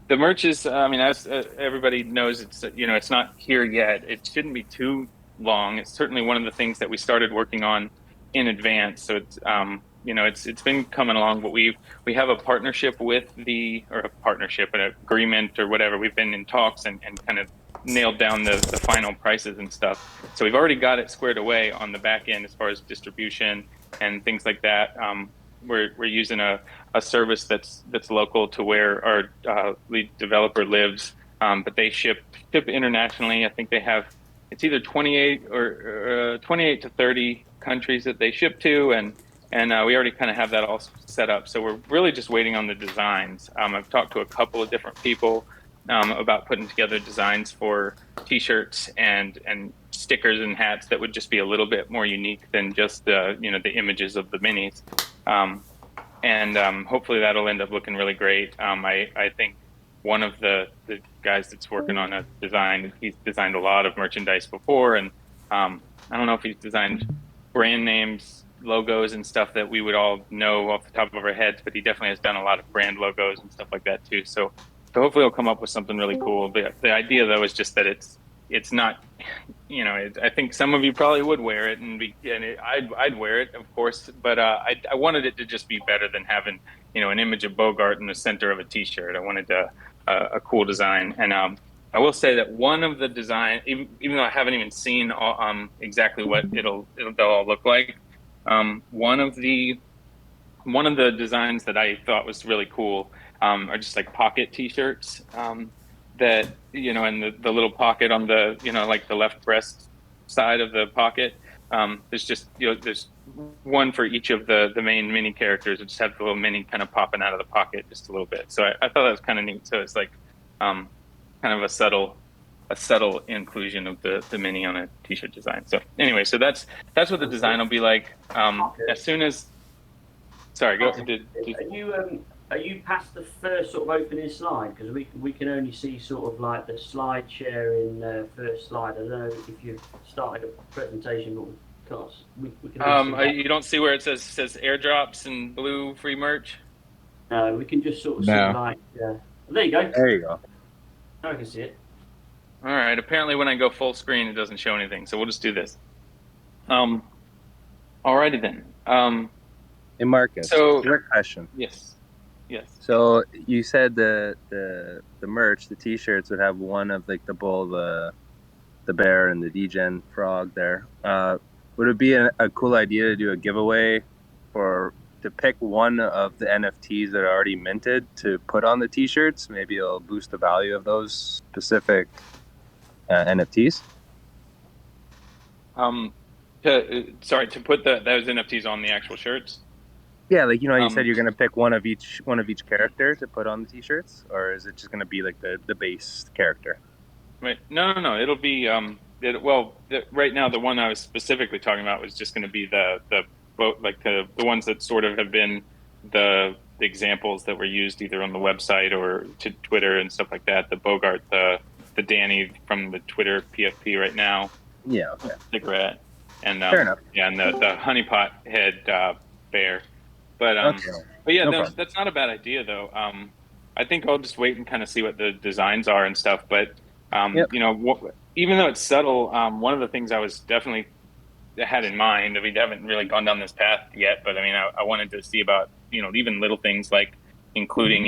The merch is, I mean, as everybody knows, it's it's not here yet. It shouldn't be too long. It's certainly one of the things that we started working on in advance. So it's it's been coming along, but we have a partnership with or a partnership, an agreement or whatever. We've been in talks and kind of nailed down the final prices and stuff. So we've already got it squared away on the back end as far as distribution and things like that. We're using a service that's local to where our lead developer lives, but they ship internationally. I think they have it's either 28 or 28 to 30 countries that they ship to, and we already kind of have that all set up. So we're really just waiting on the designs. I've talked to a couple of different people about putting together designs for T-shirts and stickers and hats that would just be a little bit more unique than just the images of the minis. Um, and hopefully that'll end up looking really great. I think one of the guys that's working on a design, he's designed a lot of merchandise before, and I don't know if he's designed brand names, logos, and stuff that we would all know off the top of our heads, but he definitely has done a lot of brand logos and stuff like that too. So hopefully he'll come up with something really cool. The idea though is just that it's not I think some of you probably would wear it, I'd wear it, of course, but I wanted it to just be better than having an image of Bogart in the center of a T-shirt. I wanted a cool design, and I will say that one of the design, even though I haven't even seen exactly what they'll all look like, one of the designs that I thought was really cool are just like pocket T-shirts that and the little pocket on the like the left breast side of the pocket. There's just there's one for each of the main mini characters. It just have the little mini kind of popping out of the pocket just a little bit. So I thought that was kind of neat. So it's like um, kind of a subtle inclusion of the mini on a T-shirt design. So anyway, so that's what the design will be like. As soon as Sorry, go. Are you past the first sort of opening slide? Because we can only see sort of like the slide sharing first slide. I don't know if you've started a presentation, but we can only see that. You don't see where it says airdrops and blue free merch. No, we can just sort of see No. like. There you go. There you go. Now I can see it. All right. Apparently, when I go full screen, it doesn't show anything. So we'll just do this. Um. Alrighty then. Hey Marcus, So direct question. yes, yes. So you said the merch, the T-shirts would have one of like the bull, the bear, and the degen frog there. Would it be a cool idea to do a giveaway to pick one of the NFTs that are already minted to put on the T-shirts? Maybe it'll boost the value of those specific NFTs. Um. To put those NFTs on the actual shirts. Yeah, like you said Um. you're gonna pick one of each character to put on the T-shirts, or is it just gonna be like the base character? Right. No, no, no. It'll be right now the one I was specifically talking about was just going to be the boat like the ones that sort of have been the examples that were used either on the website or to Twitter and stuff like that. The Bogart, the Danny from the Twitter PFP right now, Yeah, okay, cigarette, and fair enough. yeah, and the honeypot head bear. But Okay, but yeah, no that's problem. that's not a bad idea though. I think I'll just wait and kind of see what the designs are and stuff. But Yep. even though it's subtle, one of the things I was definitely had in mind. I mean, I haven't really gone down this path yet, but I mean, I wanted to see about even little things like including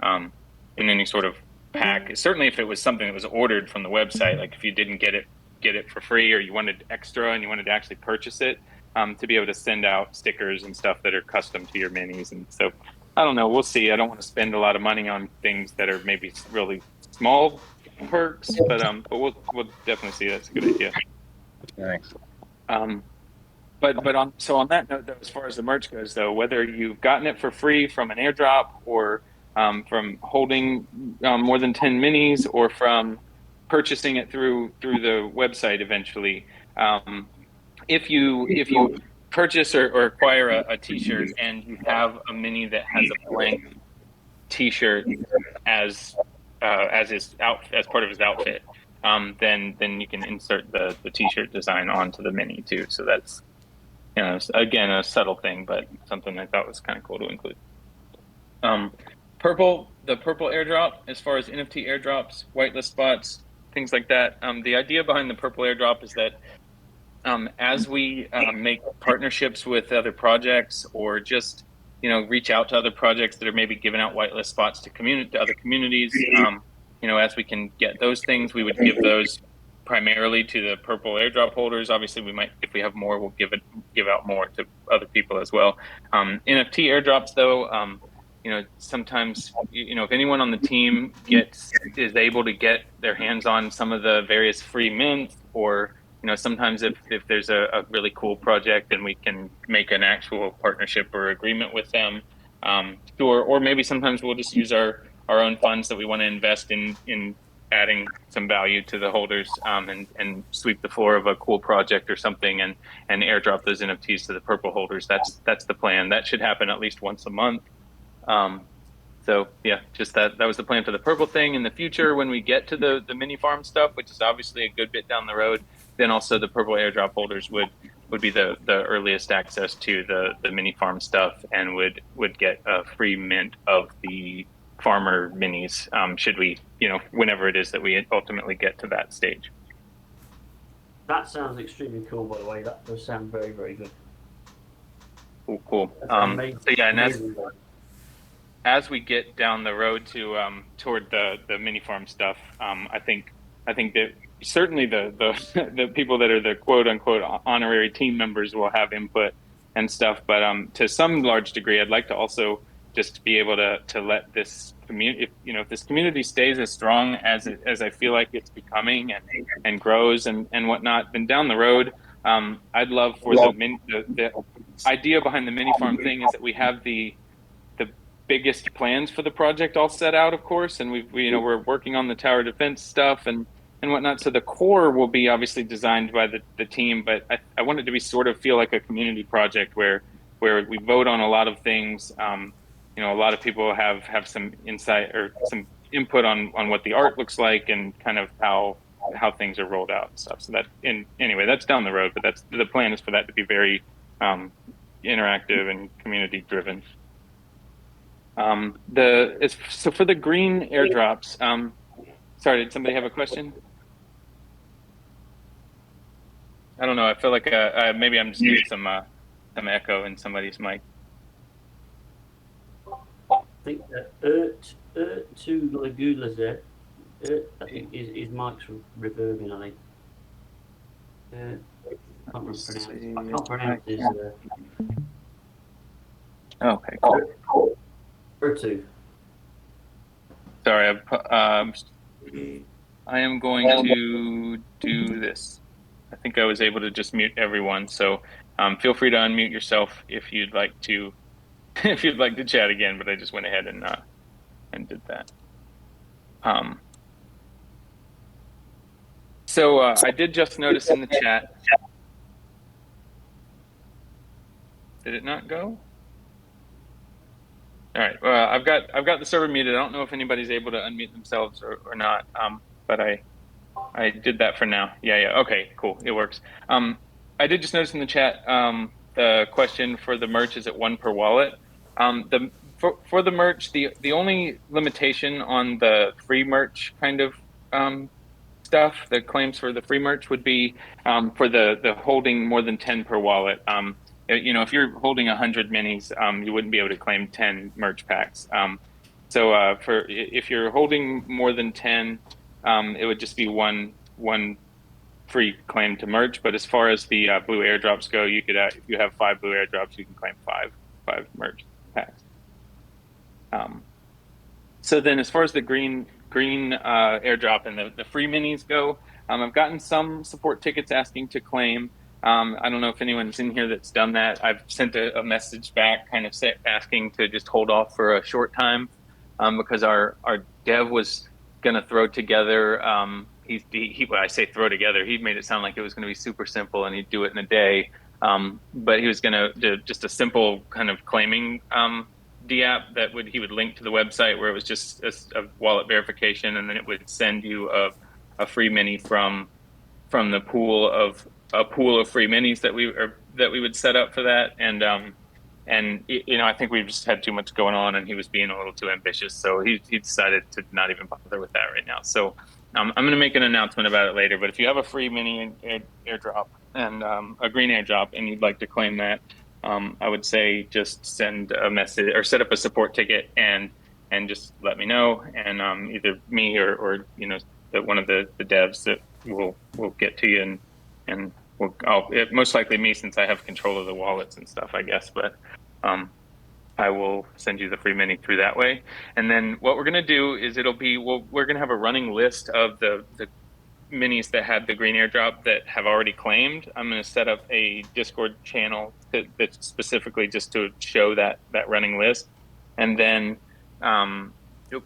um, in any sort of pack. Certainly, if it was something that was ordered from the website, like if you didn't get it for free, or you wanted extra and you wanted to actually purchase it, to be able to send out stickers and stuff that are custom to your minis. And so, I don't know. We'll see. I don't want to spend a lot of money on things that are maybe really small perks, but we'll definitely see. That's a good idea. Thanks. Um, but on that note, though, as far as the merch goes, though, whether you've gotten it for free from an airdrop or from holding more than 10 minis or from purchasing it through the website eventually, if you purchase or acquire a T-shirt and you have a mini that has a blank T-shirt as as part of his outfit, then you can insert the T-shirt design onto the mini too. So that's again a subtle thing, but something I thought was kind of cool to include. Um, the purple airdrop, as far as NFT airdrops, whitelist spots, things like that. The idea behind the purple airdrop is that as we make partnerships with other projects, or just reach out to other projects that are maybe giving out whitelist spots to other communities, as we can get those things, we would give those primarily to the purple airdrop holders. Obviously, we might, if we have more, we'll give out more to other people as well. NFT airdrops, though, sometimes if anyone on the team is able to get their hands on some of the various free mints, or sometimes if there's a really cool project and we can make an actual partnership or agreement with them, or maybe sometimes we'll just use our own funds that we want to invest in adding some value to the holders, and sweep the floor of a cool project or something, and airdrop those NFTs to the purple holders. That's the plan. That should happen at least once a month. So yeah, just that was the plan for the purple thing. In the future, when we get to the mini farm stuff, which is obviously a good bit down the road, then also the purple airdrop holders would be the earliest access to the mini farm stuff, and would get a free mint of the farmer minis, should we, whenever it is that we ultimately get to that stage. That sounds extremely cool, by the way. That does sound very, very good. Cool. So yeah, and as we get down the road to toward the mini farm stuff, I think that certainly the people that are the quote unquote honorary team members will have input and stuff, but to some large degree, I'd like to also just be able to let this community, if this community stays as strong as I feel like it's becoming, and grows and whatnot, then down the road, I'd love for the idea behind the mini farm thing is that we have the biggest plans for the project all set out, of course, and we're working on the tower defense stuff and whatnot. So the core will be obviously designed by the team, but I want it to be sort of feel like a community project where we vote on a lot of things. A lot of people have some insight or some input on what the art looks like and kind of how things are rolled out and stuff. So anyway, that's down the road, but the plan is for that to be very interactive and community driven. So for the green airdrops, sorry, did somebody have a question? I don't know. I feel like maybe I'm just getting some echo in somebody's mic. I think to Lagula's there. I think his mic's reverbing, I think. I can't pronounce his. Okay, cool. Two. Sorry, I am going to do this. I think I was able to just mute everyone, so feel free to unmute yourself if you'd like to chat again. But I just went ahead and did that. So I did just notice in the chat. Did it not go? All right. Well, I've got the server muted. I don't know if anybody's able to unmute themselves or not. But I did that for now. Yeah. Okay. Cool. It works. I did just notice in the chat the question for the merch is at 1 per wallet. For the merch, the only limitation on the free merch kind of stuff, the claims for the free merch would be for the holding more than 10 per wallet. If you're holding 100 minis, you wouldn't be able to claim 10 merch packs. So if you're holding more than 10, it would just be one free claim to merch. But as far as the blue airdrops go, you could if you have 5 blue airdrops, you can claim five merch packs. So then, as far as the green airdrop and the free minis go, I've gotten some support tickets asking to claim. I don't know if anyone's in here that's done that. I've sent a message back kind of asking to just hold off for a short time because our dev was going to throw together, when I say throw together, he made it sound like it was going to be super simple and he'd do it in a day. But he was going to do just a simple kind of claiming DApp that he would link to the website where it was just a wallet verification, and then it would send you a free mini from the pool of free minis that we would set up for that. And I think we've just had too much going on, and he was being a little too ambitious, so he decided to not even bother with that right now. So I'm going to make an announcement about it later. But if you have a free mini airdrop and a green airdrop, and you'd like to claim that, I would say just send a message or set up a support ticket and just let me know, and either me or one of the devs that will get to you, and most likely me, since I have control of the wallets and stuff, I guess. But I will send you the free mini through that way. And then what we're going to do is we're going to have a running list of the minis that had the green airdrop that have already claimed. I'm going to set up a Discord channel that's specifically just to show that running list. And then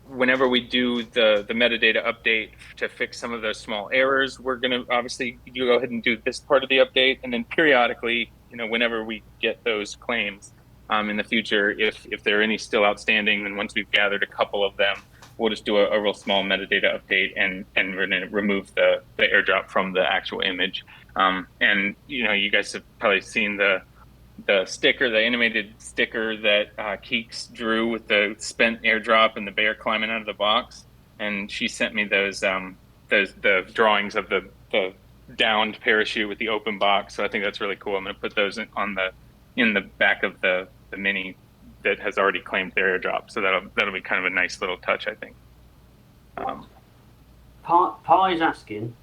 whenever we do the metadata update to fix some of those small errors, we're going to obviously go ahead and do this part of the update. And then periodically, whenever we get those claims in the future, if there are any still outstanding, then once we've gathered a couple of them, we'll just do a real small metadata update, and we're going to remove the airdrop from the actual image. And you guys have probably seen the sticker, the animated sticker that Keeks drew with the spent airdrop and the bear climbing out of the box. And she sent me those the drawings of the downed parachute with the open box. So I think that's really cool. I'm going to put those in the back of the mini that has already claimed their airdrop. So that'll be kind of a nice little touch, I think. Pie's asking,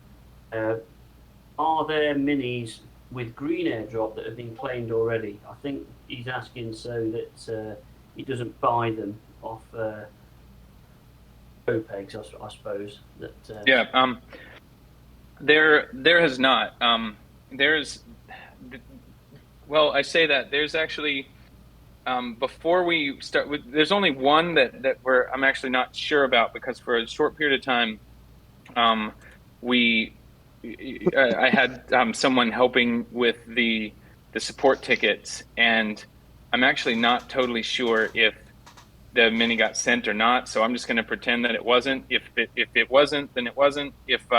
are there minis with green airdrop that have been claimed already? I think he's asking so that he doesn't buy them off OPEX, I suppose. There has not. I say that there's actually before we start with, there's only one that I'm actually not sure about, because for a short period of time I had someone helping with the support tickets, and I'm actually not totally sure if the mini got sent or not. So I'm just going to pretend that it wasn't. If it wasn't, then it wasn't. If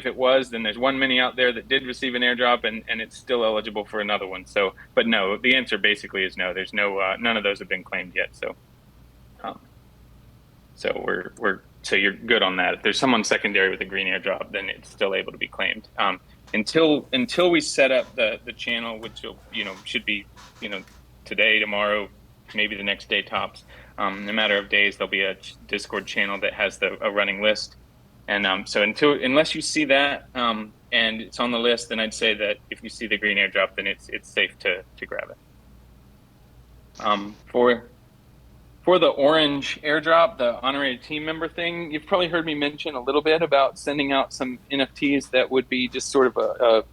it was, then there's one mini out there that did receive an airdrop, and it's still eligible for another one. So, but no, the answer basically is no. There's no none of those have been claimed yet. So, so you're good on that. If there's someone secondary with a green airdrop, then it's still able to be claimed. Until we set up the channel, which should be today, tomorrow, maybe the next day tops. In a matter of days, there'll be a Discord channel that has a running list. And so unless you see that and it's on the list, then I'd say that if you see the green airdrop, then it's safe to grab it. For the orange airdrop, the honorary team member thing, you've probably heard me mention a little bit about sending out some NFTs that would be just sort of a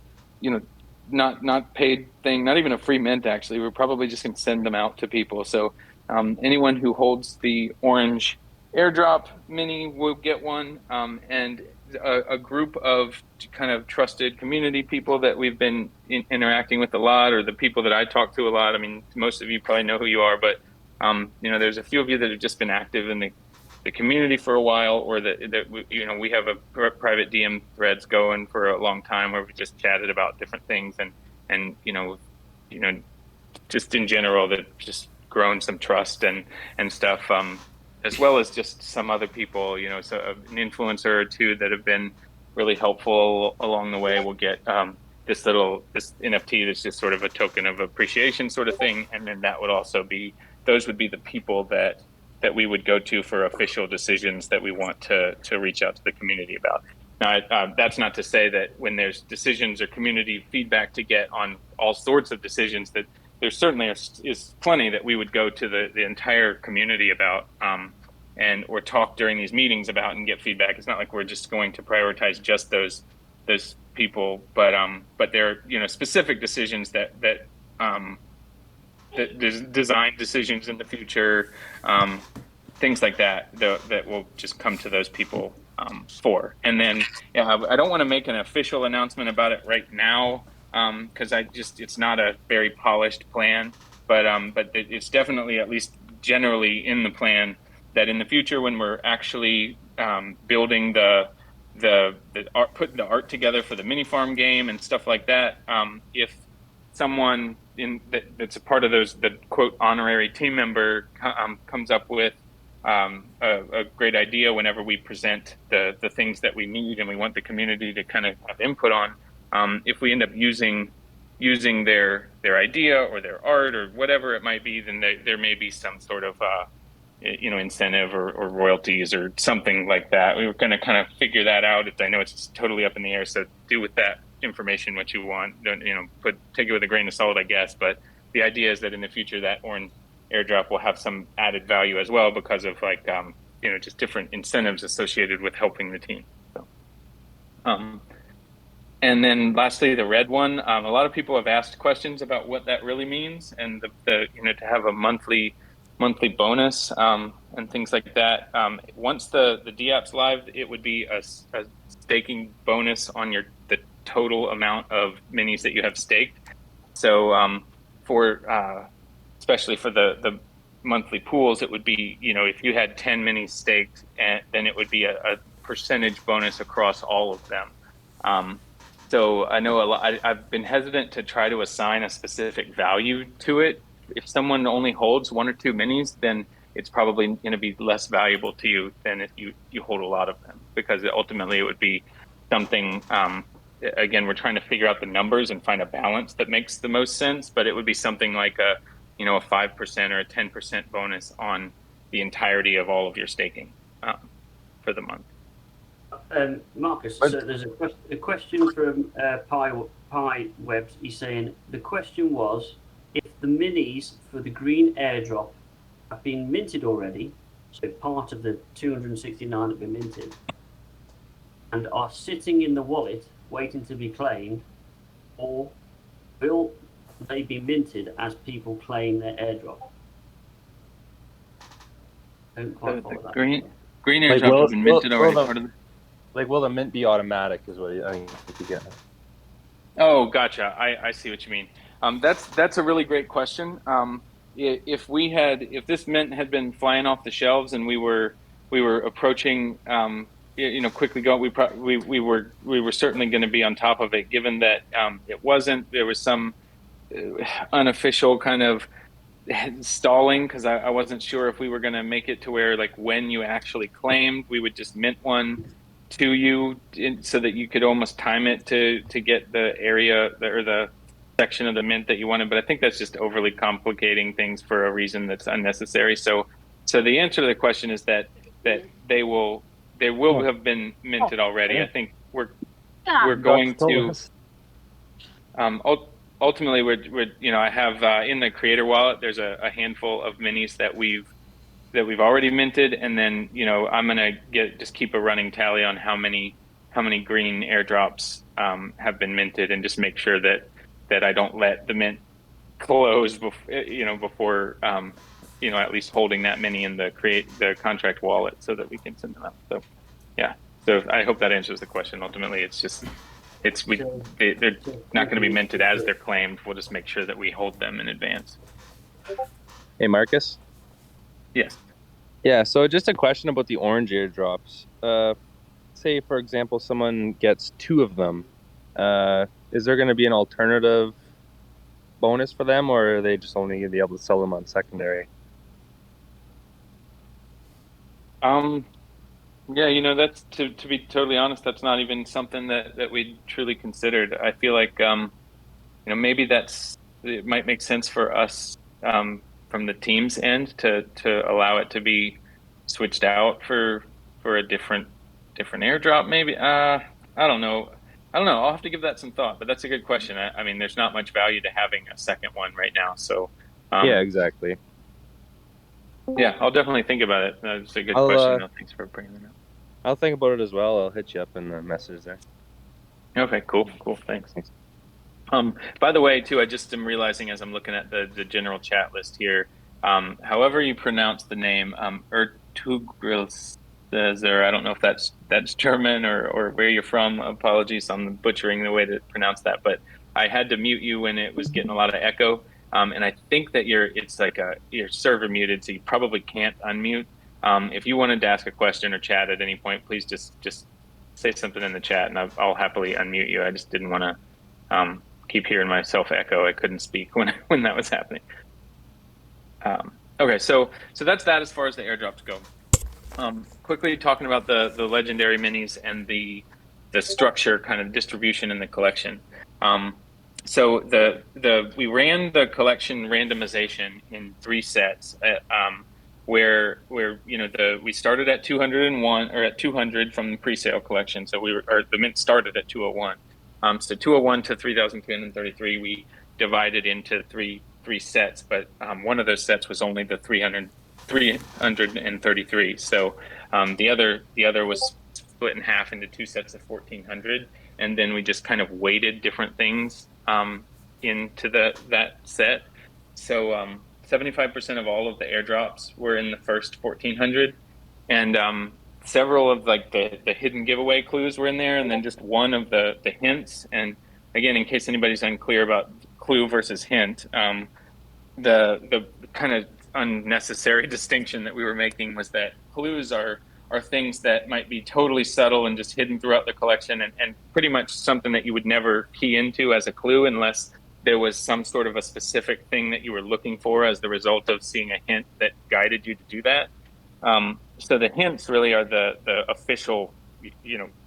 not paid thing, not even a free mint. Actually, we're probably just going to send them out to people. So anyone who holds the orange airdrop mini will get one, and a group of kind of trusted community people that we've been interacting with a lot, or the people that I talk to a lot. I mean, most of you probably know who you are, but there's a few of you that have just been active in the community for a while, or we have a private DM threads going for a long time where we just chatted about different things, and just in general, that just grown some trust and stuff, as well as just some other people, so an influencer or two that have been really helpful along the way. We'll get this NFT that's just sort of a token of appreciation sort of thing, and then those would be the people that we would go to for official decisions that we want to reach out to the community about. Now, that's not to say that when there's decisions or community feedback to get on all sorts of decisions, that there certainly is plenty that we would go to the entire community about or talk during these meetings about and get feedback. It's not like we're just going to prioritize just those people, but there are specific decisions that design decisions in the future, things like that will just come to those people for. And then I don't want to make an official announcement about it right now, because it's not a very polished plan, but it's definitely, at least generally, in the plan that in the future, when we're actually building the art, putting the art together for the mini farm game and stuff like that, if that's a part of those, the quote honorary team member comes up with a great idea whenever we present the things that we need and we want the community to kind of have input on. If we end up using their idea or their art or whatever it might be, then there may be some sort of incentive or royalties or something like that. We were going to kind of figure that out. I know it's totally up in the air, so do with that information what you want. Don't take it with a grain of salt, I guess. But the idea is that in the future, that orange airdrop will have some added value as well because of just different incentives associated with helping the team. So, and then lastly, the red one. A lot of people have asked questions about what that really means, and the to have a monthly bonus and things like that. Once the DApp's live, it would be a staking bonus on the total amount of minis that you have staked. So especially for the monthly pools, it would be, if you had 10 minis staked, then it would be a percentage bonus across all of them. So I know I've been hesitant to try to assign a specific value to it. If someone only holds 1 or 2 minis, then it's probably going to be less valuable to you than if you hold a lot of them, because ultimately it would be something, again, we're trying to figure out the numbers and find a balance that makes the most sense, but it would be something like a 5% or a 10% bonus on the entirety of all of your staking for the month. Marcus, so there's a question from Pi Webs. He's saying the question was, if the minis for the green airdrop have been minted already, so part of the 269 have been minted, and are sitting in the wallet waiting to be claimed, or will they be minted as people claim their airdrop? Don't quite follow that. Green airdrop has been minted already. Will the mint be automatic? Is what I think you get. Oh, gotcha. I see what you mean. That's a really great question. If this mint had been flying off the shelves and we were approaching, quickly go, we were certainly going to be on top of it. Given that it wasn't, there was some unofficial kind of stalling because I wasn't sure if we were going to make it to where, like, when you actually claimed, we would just mint one to you so that you could almost time it to get the area or the section of the mint that you wanted. But I think that's just overly complicating things for a reason that's unnecessary. So the answer to the question is that they will have been minted already. I think we're going to ultimately we're I have in the creator wallet, there's a handful of minis that we've already minted, and then I'm gonna just keep a running tally on how many green airdrops have been minted, and just make sure that I don't let the mint close before at least holding that many in the contract wallet so that we can send them out. So yeah, so I hope that answers the question. Ultimately, they're not going to be minted as they're claimed. We'll just make sure that we hold them in advance. Hey, Marcus. Yes. Yeah, so just a question about the orange airdrops. Say, for example, someone gets 2 of them. Is there going to be an alternative bonus for them, or are they just only going to be able to sell them on secondary? Yeah, that's to be totally honest, that's not even something that we truly considered. I feel like maybe it might make sense for us from the team's end to allow it to be switched out for a different airdrop. Maybe I don't know. I'll have to give that some thought, but that's a good question. I mean, there's not much value to having a second one right now. So yeah, exactly. Yeah, I'll definitely think about it. That's a good question. Thanks for bringing it up. I'll think about it as well. I'll hit you up in the message there. Okay, cool. Thanks. By the way, too, I just am realizing as I'm looking at the general chat list here, however you pronounce the name, Ertugrul, I don't know if that's German or where you're from. Apologies, I'm butchering the way to pronounce that, but I had to mute you when it was getting a lot of echo. And I think that your server muted, so you probably can't unmute. If you wanted to ask a question or chat at any point, please just say something in the chat, and I'll happily unmute you. I just didn't want to keep hearing myself echo. I couldn't speak when that was happening. Okay, so that's that as far as the airdrops go. Quickly talking about the legendary minis and the structure, kind of distribution in the collection. So we ran the collection randomization in 3 sets, where we started at 201 or at 200 from the pre-sale collection. So the mint started at 201. So 201 to 3,333 we divided into three sets, but one of those sets was only the 333. So the other was split in half into 2 sets of 1,400, and then we just kind of weighted different things into that set. So 75% of all of the airdrops were in the first 1,400, and several of like the hidden giveaway clues were in there, and then just one of the hints. And again, in case anybody's unclear about clue versus hint, the kind of unnecessary distinction that we were making was that clues are things that might be totally subtle and just hidden throughout the collection, and pretty much something that you would never key into as a clue unless there was some sort of a specific thing that you were looking for as the result of seeing a hint that guided you to do that. So the hints really are the official,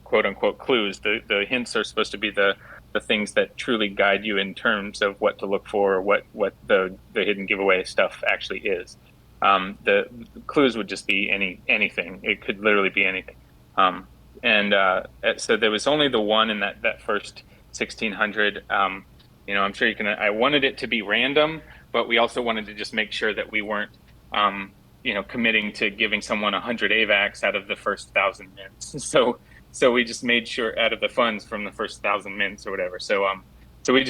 quote unquote clues. The hints are supposed to be the things that truly guide you in terms of what to look for, or what the hidden giveaway stuff actually is. The clues would just be anything. It could literally be anything. So there was only the one in that first 1,600. I'm sure I wanted it to be random, but we also wanted to just make sure that we weren't, committing to giving someone 100 AVAX out of the first 1,000 mints. So we just made sure out of the funds from the first 1,000 mints or whatever. So we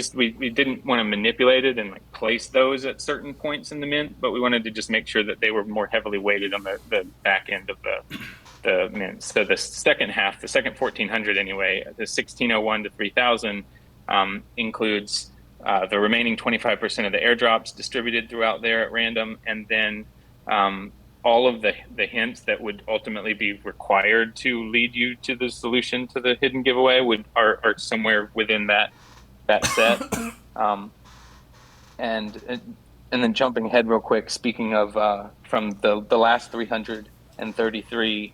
didn't want to manipulate it and like place those at certain points in the mint, but we wanted to just make sure that they were more heavily weighted on the back end of the mint. So the second half, the second 1,400 anyway, the 1,601 to 3,000 includes the remaining 25% of the airdrops distributed throughout there at random, and then all of the hints that would ultimately be required to lead you to the solution to the hidden giveaway are somewhere within that set. And then jumping ahead real quick, speaking of from the last 333,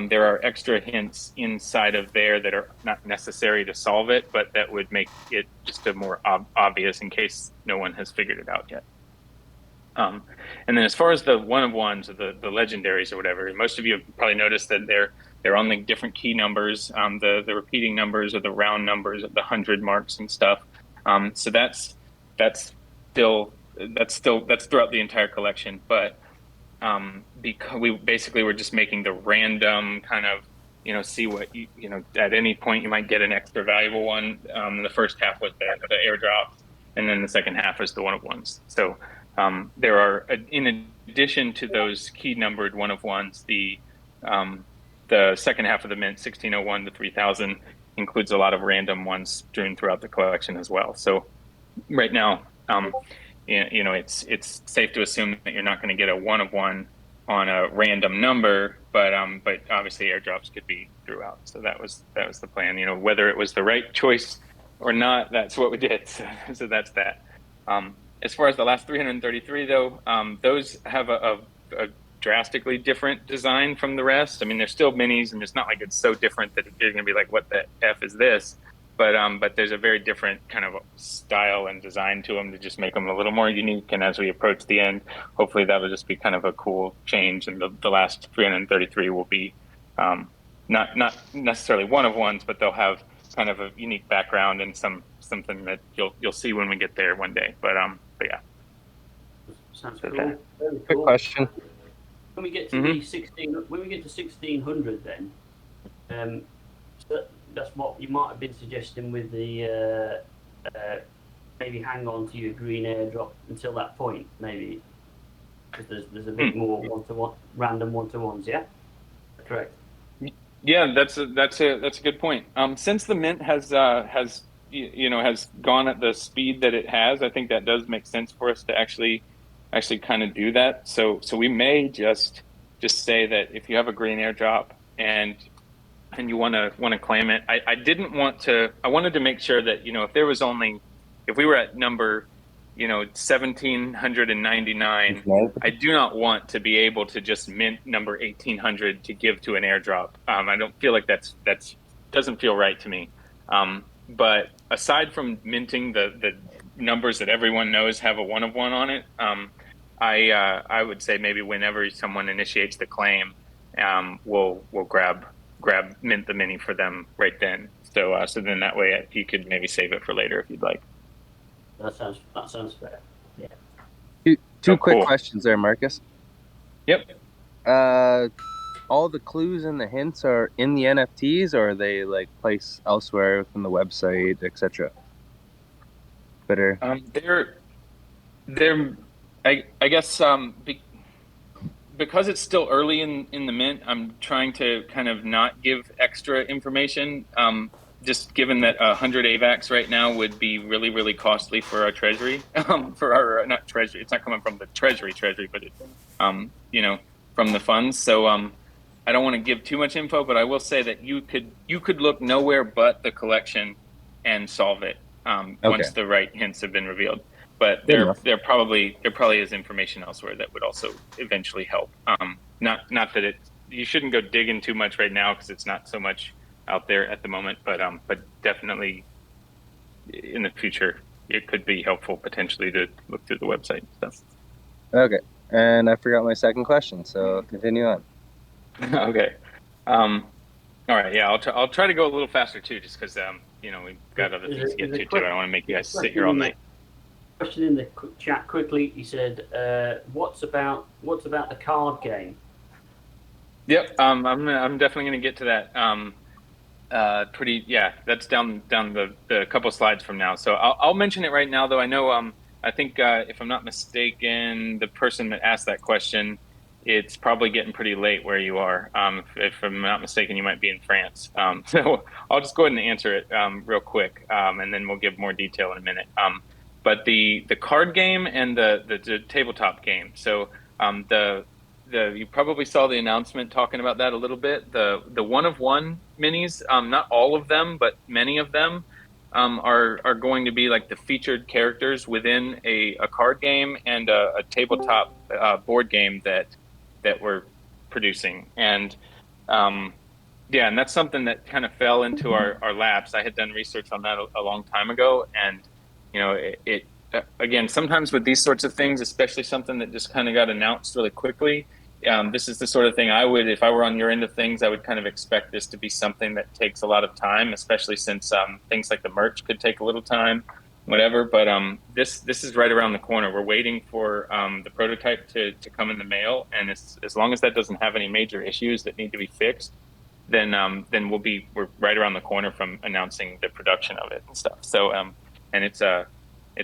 there are extra hints inside of there that are not necessary to solve it, but that would make it just a more obvious in case no one has figured it out yet. And then as far as the one-of-ones, or the legendaries or whatever, most of you have probably noticed that they're on the different key numbers, the repeating numbers or the round numbers of the 100 marks and stuff. So that's throughout the entire collection, but because we basically were just making the random kind of, see what at any point you might get an extra valuable one. The first half was the airdrop, and then the second half is the one-of-ones. So there are, in addition to those key numbered one-of-ones, the second half of the mint, 1,601 to 3,000, includes a lot of random ones strewn throughout the collection as well. So right now, it's safe to assume that you're not going to get a one-of-one on a random number, but obviously airdrops could be throughout. So that was the plan. Whether it was the right choice or not, that's what we did. So that's that. As far as the last 333, though, those have a drastically different design from the rest. I mean, they're still minis, and it's not like it's so different that you're going to be like, what the F is this? But there's a very different kind of style and design to them to just make them a little more unique. And as we approach the end, hopefully that'll just be kind of a cool change. And the last 333 will be not necessarily one-of-ones, but they'll have kind of a unique background and something that you'll see when we get there one day. But yeah. Sounds So cool. that- Very Quick cool. question. When we get to the 1600, then, so that's what you might have been suggesting with the maybe hang on to your green airdrop until that point, maybe, because there's a bit more one-to-one random one-to-ones. Yeah, correct. Yeah, that's a good point. Since the mint has gone at the speed that it has, I think that does make sense for us to actually kind of do that. So we may just say that if you have a green airdrop and you want to claim it, I wanted to make sure that if if we were at number, 1,799, I do not want to be able to just mint number 1,800 to give to an airdrop. I don't feel like that's doesn't feel right to me. But aside from minting the numbers that everyone knows have a 1 of 1 on it, I would say maybe whenever someone initiates the claim, we'll grab mint the mini for them right then. So then that way you could maybe save it for later if you'd like. That sounds fair. Yeah. Two Oh, quick cool. questions there, Marcus. Yep. All the clues and the hints are in the NFTs, or are they like placed elsewhere within the website, etc.? Better. They're I guess because it's still early in the mint, I'm trying to kind of not give extra information. Just given that 100 AVAX right now would be really, really costly for our treasury, for our, not treasury, it's not coming from the treasury, but it's, from the funds. So I don't want to give too much info, but I will say that you could look nowhere but the collection and solve it once the right hints have been revealed. But there probably is information elsewhere that would also eventually help. Not that you shouldn't go digging too much right now because it's not so much out there at the moment, but definitely in the future it could be helpful potentially to look through the website and stuff. Okay, and I forgot my second question, so continue on. Okay. All right. Yeah, I'll try to go a little faster too, just because we've got other things to get to too. I don't want to make you guys sit here all night. Question in the chat quickly. He said, "What's about the card game?" Yep. I'm definitely going to get to that. That's down the couple slides from now. So I'll mention it right now, though. I know I think if I'm not mistaken, the person that asked that question, it's probably getting pretty late where you are. If I'm not mistaken, you might be in France. So I'll just go ahead and answer it real quick, and then we'll give more detail in a minute. But the card game and the tabletop game. So you probably saw the announcement talking about that a little bit. The 1 of 1 minis, not all of them, but many of them are going to be like the featured characters within a card game and a tabletop board game that we're producing. And and that's something that kind of fell into our laps. I had done research on that a long time ago, and it again, sometimes with these sorts of things, especially something that just kind of got announced really quickly, this is the sort of thing I would, if I were on your end of things, I would kind of expect this to be something that takes a lot of time, especially since things like the merch could take a little time, whatever. But this is right around the corner. We're waiting for the prototype to come in the mail, and as long as that doesn't have any major issues that need to be fixed, then we're right around the corner from announcing the production of it and stuff. So and it's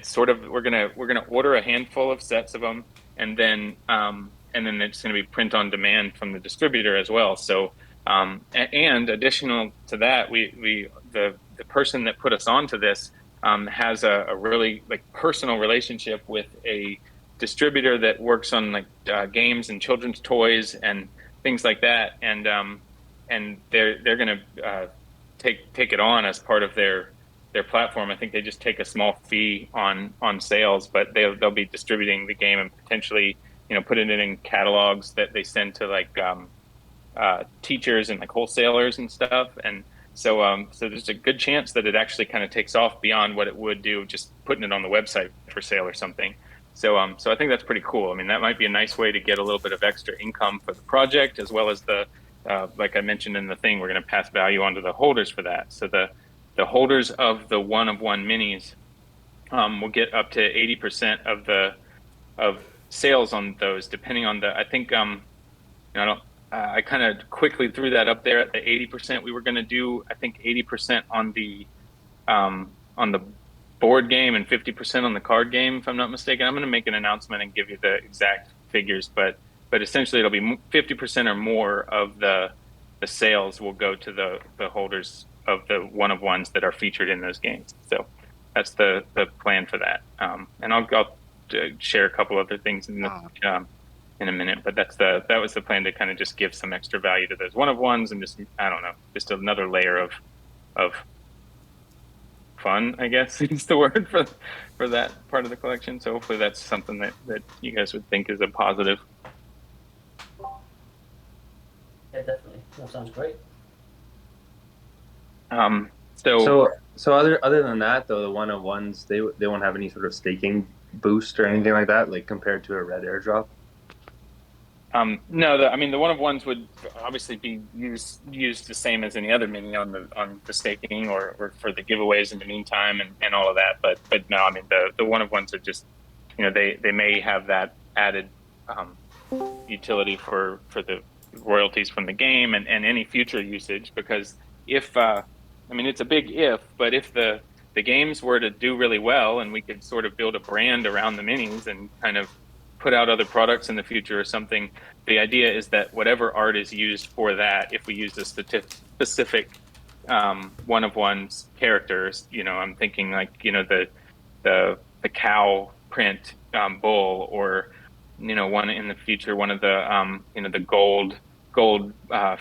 sort of we're gonna order a handful of sets of them, and then it's going to be print on demand from the distributor as well. So and additional to that, the person that put us onto this has a really personal relationship with a distributor that works on games and children's toys and things like that, and they're going to take it on as part of their platform. I think they just take a small fee on sales, but they'll be distributing the game and potentially put it in catalogs that they send to teachers and wholesalers and stuff. And so there's a good chance that it actually kind of takes off beyond what it would do just putting it on the website for sale or something. So I think that's pretty cool. I mean, that might be a nice way to get a little bit of extra income for the project, as well as like I mentioned in the thing, we're going to pass value onto the holders for that. So the holders of the 1 of 1 minis will get up to 80% of sales on those, depending on I think I kind of quickly threw that up there at the 80%. We were going to do, I think, 80% on the board game and 50% on the card game, if I'm not mistaken. I'm going to make an announcement and give you the exact figures, but essentially it'll be 50% or more of the sales will go to the holders of the 1 of 1s that are featured in those games. So that's the plan for that. And I'll share a couple other things in a minute, but that was the plan, to kind of just give some extra value to those 1 of 1s and just, I don't know, just another layer of fun, I guess is the word for that part of the collection. So hopefully that's something that you guys would think is a positive. Yeah, definitely. That sounds great. So So other than that though, the one-on-ones they won't have any sort of staking boost or anything like that, like compared to a red airdrop. no, I mean the one of ones would obviously be used the same as any other mini on the staking or for the giveaways in the meantime and all of that. But no, I mean the one of ones are just, they may have that added um, utility for the royalties from the game and any future usage, because if I mean it's a big if, but if the games were to do really well and we could sort of build a brand around the minis and kind of put out other products in the future or something, the idea is that whatever art is used for that, if we use a specific one of one's characters, I'm thinking like, the cow print bull, or one in the future, one of the the gold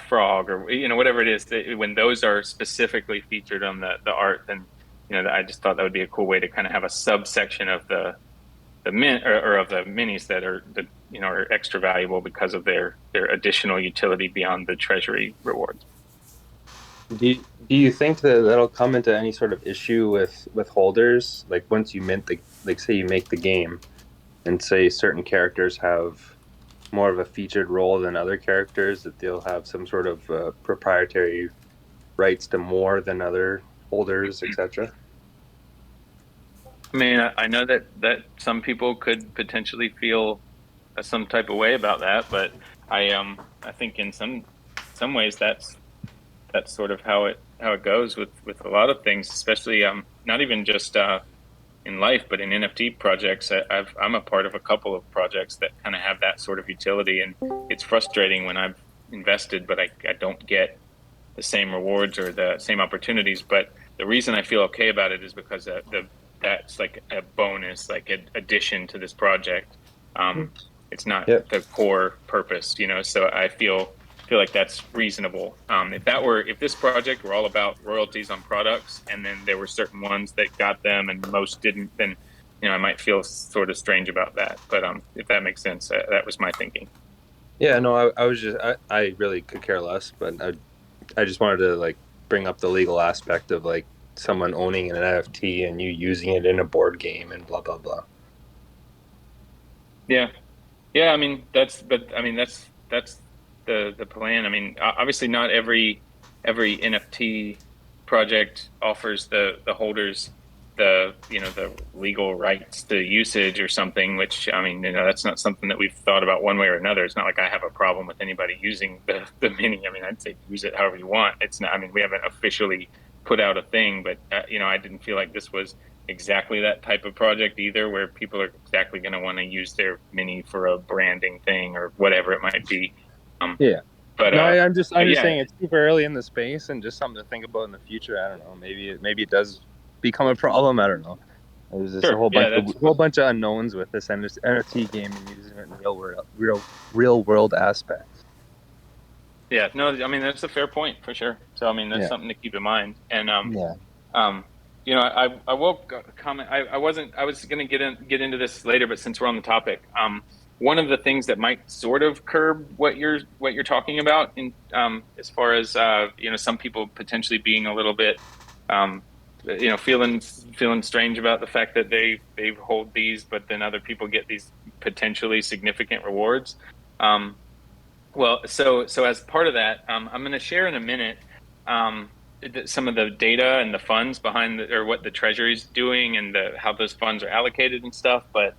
frog, or whatever it is, that when those are specifically featured on the art, then I just thought that would be a cool way to kind of have a subsection of the min or of the minis that are are extra valuable because of their additional utility beyond the treasury rewards. Do you think that that'll come into any sort of issue with holders? Like once you mint the, like say you make the game and say certain characters have more of a featured role than other characters, that they'll have some sort of proprietary rights to more than other holders, etc. I mean, I know that some people could potentially feel some type of way about that, but I think in some ways that's sort of how it goes with a lot of things, especially not even just in life, but in NFT projects. I'm a part of a couple of projects that kind of have that sort of utility, and it's frustrating when I've invested, but I don't get the same rewards or the same opportunities. But the reason I feel okay about it is because that's like a bonus, like an addition to this project. It's not Yep. the core purpose, So I feel like that's reasonable. If this project were all about royalties on products, and then there were certain ones that got them and most didn't, then I might feel sort of strange about that. But if that makes sense, that was my thinking. Yeah, no, I was just I really could care less, but I just wanted to like bring up the legal aspect of like someone owning an NFT and you using it in a board game and blah blah blah. Yeah, yeah. I mean that's the plan. I mean, obviously not every NFT project offers the holders the legal rights to usage or something, which I mean, that's not something that we've thought about one way or another. It's not like I have a problem with anybody using the mini. I mean, I'd say use it however you want. It's not, I mean, we haven't officially put out a thing, but I didn't feel like this was exactly that type of project either, where people are exactly going to want to use their mini for a branding thing or whatever it might be. Yeah. But No, I'm just yeah, saying it's super early in the space and just something to think about in the future. I don't know. Maybe it does become a problem. I don't know. There's just a sure. whole Yeah, bunch of unknowns with this NFT game and using it in real world aspects. yeah. No, I mean that's a fair point for sure. So I mean that's Yeah. something to keep in mind. And Yeah. I will comment. I wasn't. I was going to get into this later, but since we're on the topic, one of the things that might sort of curb what you're talking about, in as far as some people potentially being a little bit, feeling strange about the fact that they hold these, but then other people get these potentially significant rewards. Um, well, so as part of that, I'm going to share in a minute some of the data and the funds behind or what the Treasury's doing and how those funds are allocated and stuff. But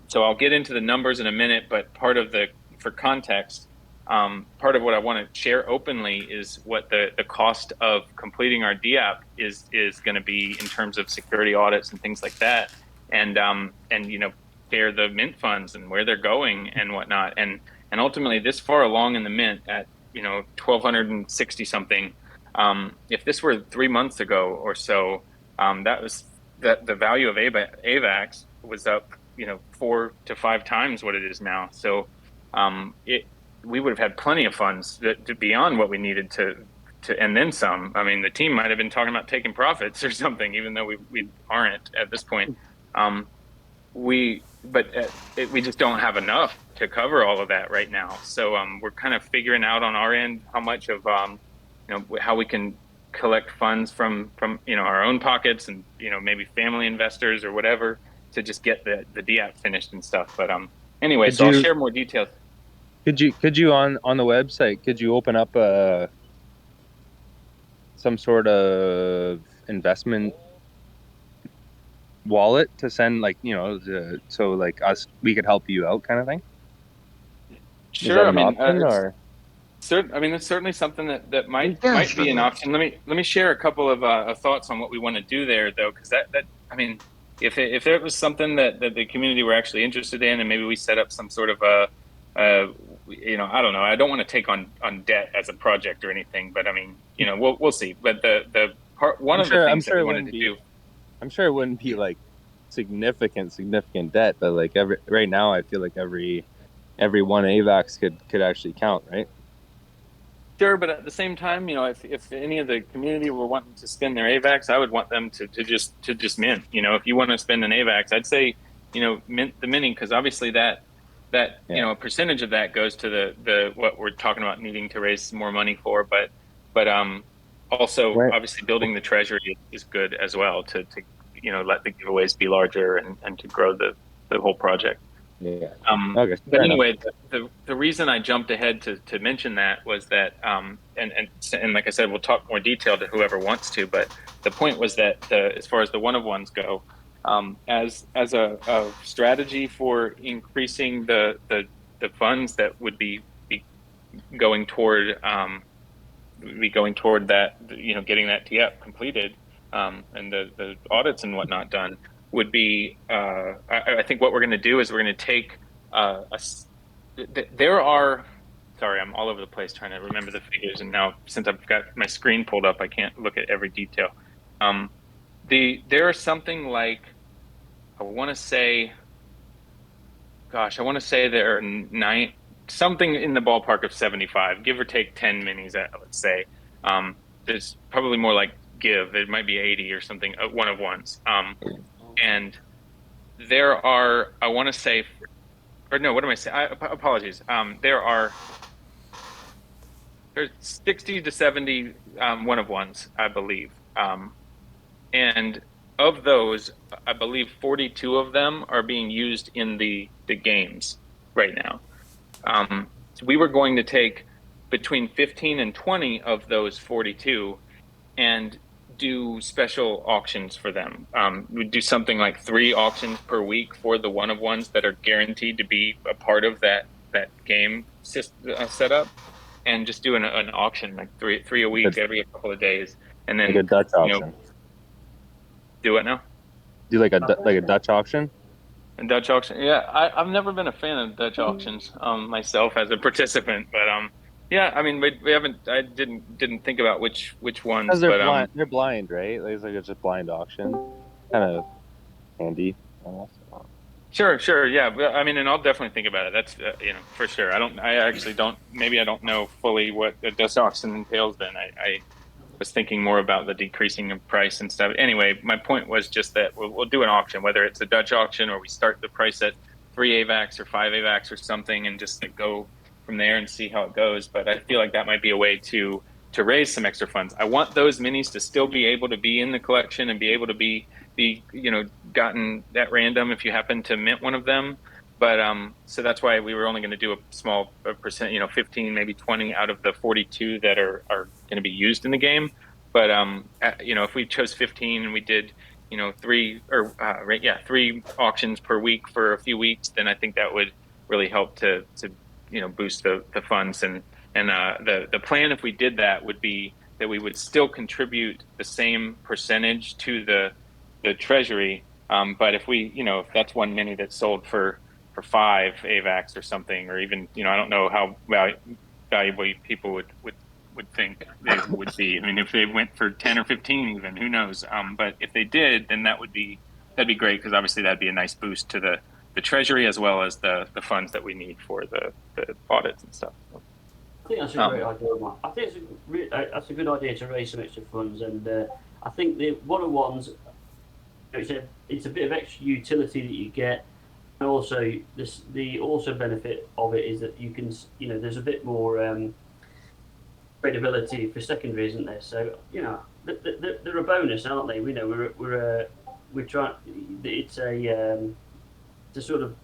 so I'll get into the numbers in a minute. But for context, part of what I want to share openly is what the cost of completing our DApp is going to be in terms of security audits and things like that, and share the mint funds and where they're going and whatnot. And ultimately, this far along in the mint at 1,260 something, if this were 3 months ago or so, that the value of AVAX was up 4 to 5 times what it is now. So we would have had plenty of funds beyond what we needed and then some. I mean, the team might have been talking about taking profits or something, even though we aren't at this point. We just don't have enough to cover all of that right now. So we're kind of figuring out on our end how much of how we can collect funds from our own pockets and maybe family investors or whatever to just get the DApp finished and stuff. But anyway, so I'll share more details. Could you on the website, could you open up some sort of investment wallet to send, like, so like we could help you out kind of thing? Sure. I mean, it's certainly something that might be an option. Let me share a couple of thoughts on what we want to do there, though, because that I mean, if it was something that the community were actually interested in, and maybe we set up some sort of I don't know. I don't want to take on debt as a project or anything, but I mean, we'll see. But the part, one of the things that we wanted to do, I'm sure it wouldn't be like significant debt, but like right now, I feel like every one AVAX could actually count, right? Sure, but at the same time, if any of the community were wanting to spend their AVAX, I would want them to just mint. If you want to spend an AVAX, I'd say mint the minting, because obviously that a percentage of that goes to the what we're talking about needing to raise more money for, but also obviously building the treasury is good as well to let the giveaways be larger and to grow the whole project. Yeah. Okay. But anyway, the reason I jumped ahead to mention that was that and like I said, we'll talk more detail to whoever wants to, but the point was that as far as the one of ones go, as a strategy for increasing the funds that would be going toward that, getting that TF completed, and the audits and whatnot done, would be I think what we're going to do is we're going to take there are, sorry, I'm all over the place trying to remember the figures, and now since I've got my screen pulled up, I can't look at every detail. There are something like, I want to say there are something in the ballpark of 75, give or take 10 minis, let's say. There's probably more like it might be 80 or something, one of ones. And there are, I want to say, or no, what am I saying? Apologies. There's 60 to 70 one of ones, I believe. And of those, I believe 42 of them are being used in the games right now. So we were going to take between 15 and 20 of those 42 and do special auctions for them. We do something like 3 auctions per week for the one of ones that are guaranteed to be a part of that game setup, and just do an auction, like three a week, every couple of days, and then like a Dutch auction. Do what now? Do like a Dutch auction? A Dutch auction, yeah. I've never been a fan of Dutch auctions myself as a participant, but yeah, I mean, we haven't. I didn't think about which ones. Because they're blind, right? It's like it's a blind auction, kind of handy. Sure, yeah. I mean, and I'll definitely think about it. That's for sure. I actually don't. Maybe I don't know fully what a Dutch auction entails. Then I was thinking more about the decreasing of price and stuff. Anyway, my point was just that we'll do an auction, whether it's a Dutch auction or we start the price at 3 AVAX or 5 AVAX or something, and just go from there and see how it goes. But I feel like that might be a way to raise some extra funds. I want those minis to still be able to be in the collection and be able to be gotten at random if you happen to mint one of them. But so that's why we were only going to do a small percent, 15, maybe 20 out of the 42 that are going to be used in the game. But if we chose 15 and we did 3 auctions per week for a few weeks, then I think that would really help to boost the funds. And the plan, if we did that, would be that we would still contribute the same percentage to the treasury. But if if that's one mini that's sold for 5 AVAX or something, or even, I don't know how valuable people would think they would be. I mean, if they went for 10 or 15 even, who knows? But if they did, then that'd be great, because obviously that'd be a nice boost to the treasury, as well as the funds that we need for the audits and stuff. I think that's a great idea, Mike. I think that's a good idea to raise some extra funds, and I think the one-on-ones, it's a bit of extra utility that you get, and also the also benefit of it is that you can, there's a bit more credibility for secondary, isn't there? So they're a bonus, aren't they? We know we're trying. It's a sort of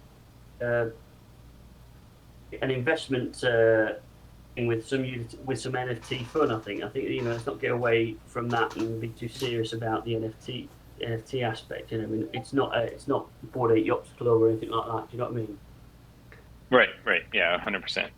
an investment with some NFT fun. I think let's not get away from that and be too serious about the NFT aspect. It's not Bored Ape Yachts Club or anything like that. Do you know what I mean? Right. Yeah, 100%.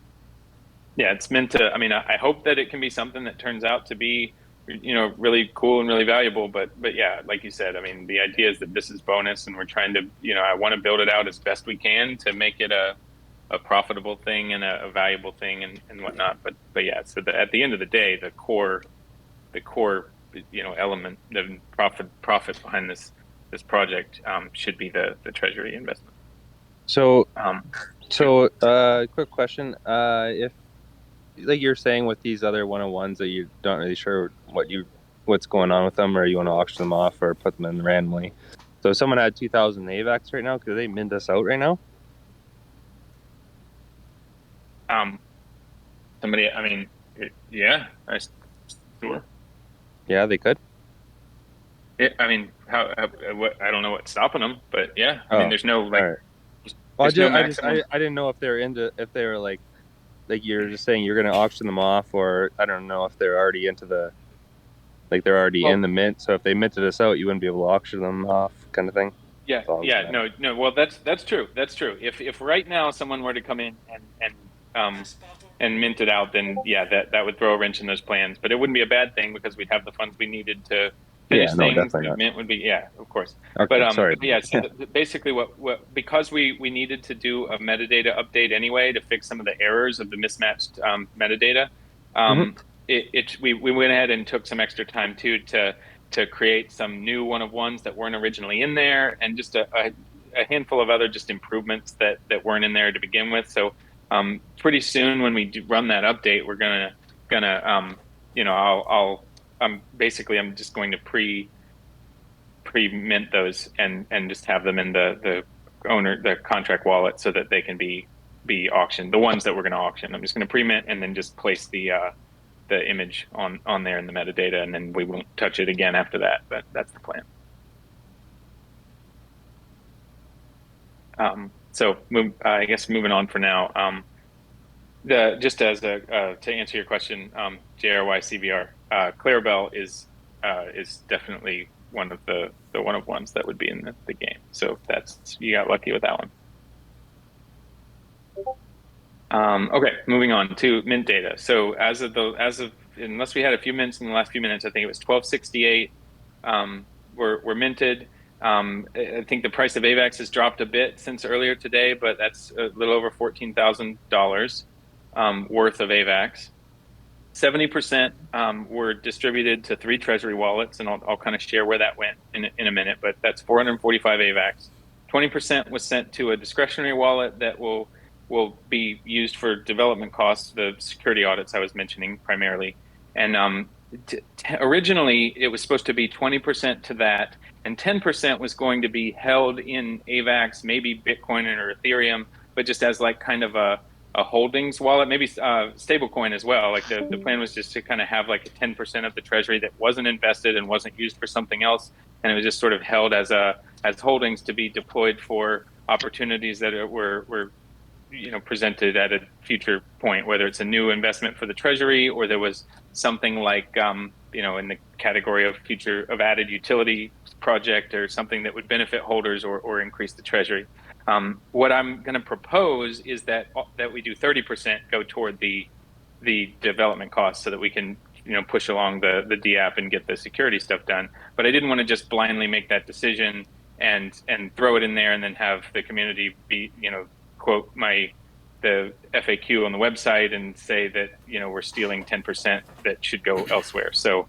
Yeah, it's meant to. I mean, I hope that it can be something that turns out to be, really cool and really valuable. But yeah, like you said, I mean, the idea is that this is bonus, and we're trying to, I want to build it out as best we can to make it a profitable thing and a valuable thing and whatnot. But yeah, so at the end of the day, the core, element, the profit behind this project should be the treasury investment. So, quick question. If, like you're saying with these other one-on-ones that you don't really sure what's going on with them, or you want to auction them off or put them in randomly. So if someone had 2,000 AVAX right now, could they mint us out right now? Somebody, I mean, yeah, sure. Yeah, they could. Yeah, I mean, I don't know what's stopping them, but yeah, I mean, there's no like. Right. Well, I didn't know if they were like you're just saying you're going to auction them off, or I don't know if they're already in the mint. So if they minted us out, you wouldn't be able to auction them off, kind of thing. Yeah, no. Well, that's true. That's true. If right now someone were to come in and mint it out, then yeah, that would throw a wrench in those plans. But it wouldn't be a bad thing because we'd have the funds we needed to finish things. The mint would be, of course. Okay, but sorry. Yeah, so basically, because we needed to do a metadata update anyway to fix some of the errors of the mismatched metadata. We went ahead and took some extra time too to create some new one-of-ones that weren't originally in there, and just a handful of other just improvements that weren't in there to begin with. So pretty soon when we run that update, we're gonna I'm just going to pre-mint those and just have them in the contract wallet so that they can be auctioned. The ones that we're going to auction, I'm just going to pre-mint and then just place the image on there in the metadata, and then we won't touch it again after that. But that's the plan. I guess moving on for now. Just as to answer your question, JRYCVR, Clarabelle is definitely one of the one-of-ones that would be in the game. So you got lucky with that one. Okay, moving on to mint data. So as of unless we had a few mints in the last few minutes, I think it was 1268 were minted. I think the price of AVAX has dropped a bit since earlier today, but that's a little over $14,000 worth of AVAX. 70% were distributed to 3 treasury wallets, and I'll kind of share where that went in a minute, but that's 445 AVAX. 20% was sent to a discretionary wallet that will be used for development costs, the security audits I was mentioning primarily. And originally, it was supposed to be 20% to that, and 10% was going to be held in AVAX, maybe Bitcoin or Ethereum, but just as like kind of a holdings wallet, maybe stablecoin as well. Like the plan was just to kind of have like a 10% of the treasury that wasn't invested and wasn't used for something else, and it was just sort of held as holdings to be deployed for opportunities that were presented at a future point, whether it's a new investment for the treasury or there was something like in the category of added utility project or something that would benefit holders or increase the treasury. What I'm going to propose is that we do 30% go toward the development costs so that we can push along the DApp and get the security stuff done. But I didn't want to just blindly make that decision and throw it in there and then have the community be quote the FAQ on the website and say that we're stealing 10% that should go elsewhere. So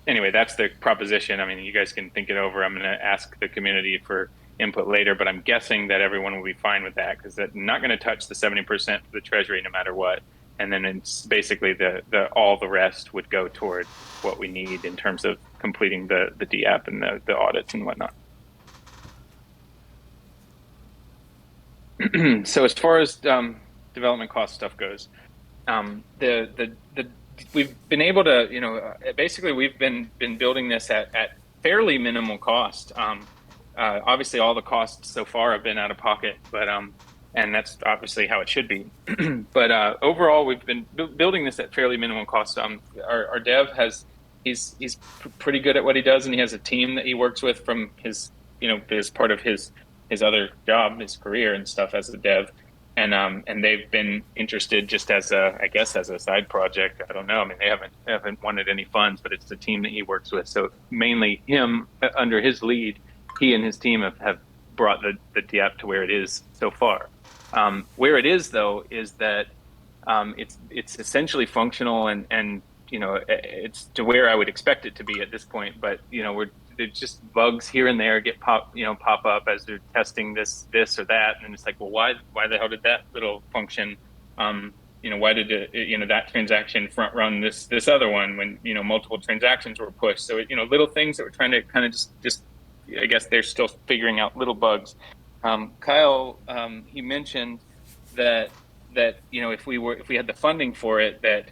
anyway, that's the proposition. I mean, you guys can think it over. I'm going to ask the community for input later, but I'm guessing that everyone will be fine with that because they're not going to touch the 70% of the treasury no matter what. and then it's basically the all the rest would go toward what we need in terms of completing the DApp and the audits and whatnot. So as far as development cost stuff goes, we've been able to, basically we've been building this at fairly minimal cost. Obviously, all the costs so far have been out of pocket, but and that's obviously how it should be. But overall, we've been building this at fairly minimal cost. Our dev he's pretty good at what he does, and he has a team that he works with from his, as part of his other job, his career and stuff as a dev. And they've been interested just as a side project. I don't know. I mean, they haven't wanted any funds, but it's the team that he works with. So mainly him, under his lead, he and his team have brought the DApp to where it is so far. Where it is, though, is that it's essentially functional and it's to where I would expect it to be at this point. But there's just bugs here and there pop up as they're testing this or that, and it's like, well, why the hell did that little function, why did it, that transaction front run this other one when multiple transactions were pushed? So little things that we're trying to kind of just I guess they're still figuring out little bugs. Kyle, he mentioned that if we had the funding for it, that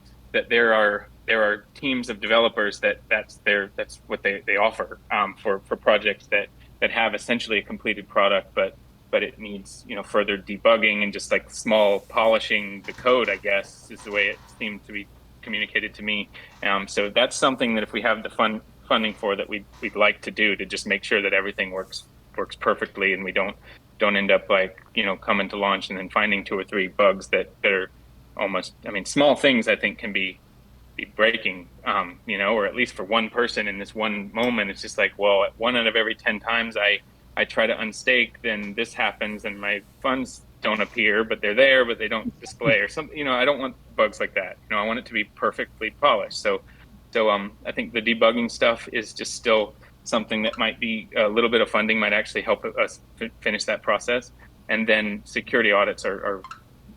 there are teams of developers that's what they offer for projects that have essentially a completed product, but it needs further debugging and just like small polishing the code, I guess is the way it seemed to be communicated to me. So that's something that if we have the funding for, that we'd like to do, to just make sure that everything works perfectly and we don't end up like coming to launch and then finding 2 or 3 bugs that are almost, small things I think can be breaking, or at least for one person in this one moment, it's just like, well, 1 out of every 10 times I try to unstake, then this happens and my funds don't appear, but they're there, but they don't display or something. I don't want bugs like that. I want it to be perfectly polished. So I think the debugging stuff is just still something that might be a little bit of funding might actually help us finish that process. And then security audits are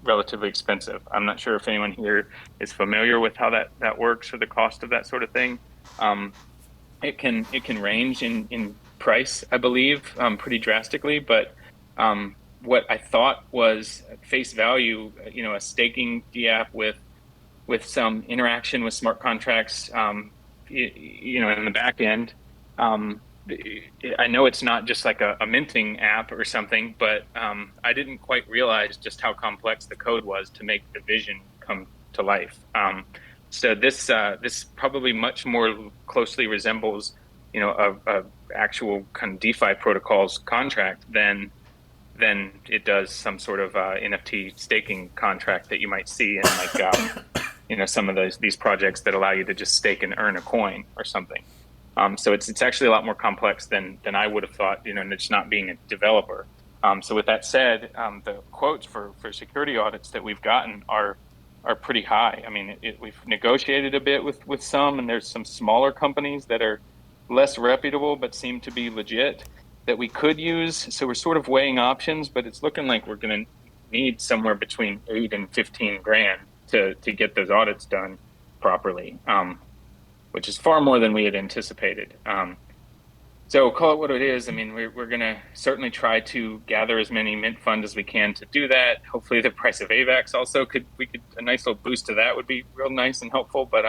relatively expensive. I'm not sure if anyone here is familiar with how that works or the cost of that sort of thing. It can range in price, I believe, pretty drastically. But what I thought was at face value, a staking DApp with some interaction with smart contracts, in the back end. I know it's not just like a minting app or something, but I didn't quite realize just how complex the code was to make the vision come to life. So this probably much more closely resembles, a actual kind of DeFi protocols contract than it does some sort of NFT staking contract that you might see in like some of these projects that allow you to just stake and earn a coin or something. So it's actually a lot more complex than I would have thought, and it's not being a developer. So with that said, the quotes for security audits that we've gotten are pretty high. We've negotiated a bit with some, and there's some smaller companies that are less reputable but seem to be legit that we could use. So we're sort of weighing options, but it's looking like we're going to need somewhere between 8 and 15 grand to get those audits done properly. Which is far more than we had anticipated. So call it what it is. We're going to certainly try to gather as many mint funds as we can to do that. Hopefully the price of AVAX also a nice little boost to that would be real nice and helpful. But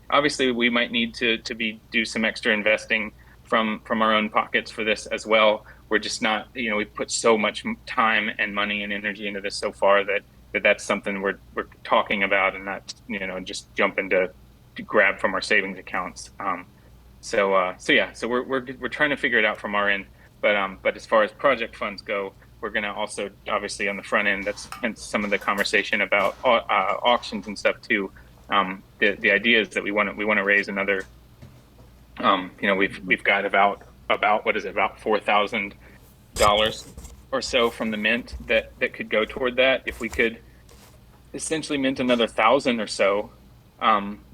obviously we might need to do some extra investing from our own pockets for this as well. We're just not, we've put so much time and money and energy into this so far that's something we're talking about and not, just jumping to grab from our savings accounts. So we're trying to figure it out from our end, but as far as project funds go, we're going to also obviously on the front end, that's hence some of the conversation about auctions and stuff too. The idea is that we want to raise another, we've got about what is it, about $4,000 or so from the mint that could go toward that. If we could essentially mint another 1,000 or so,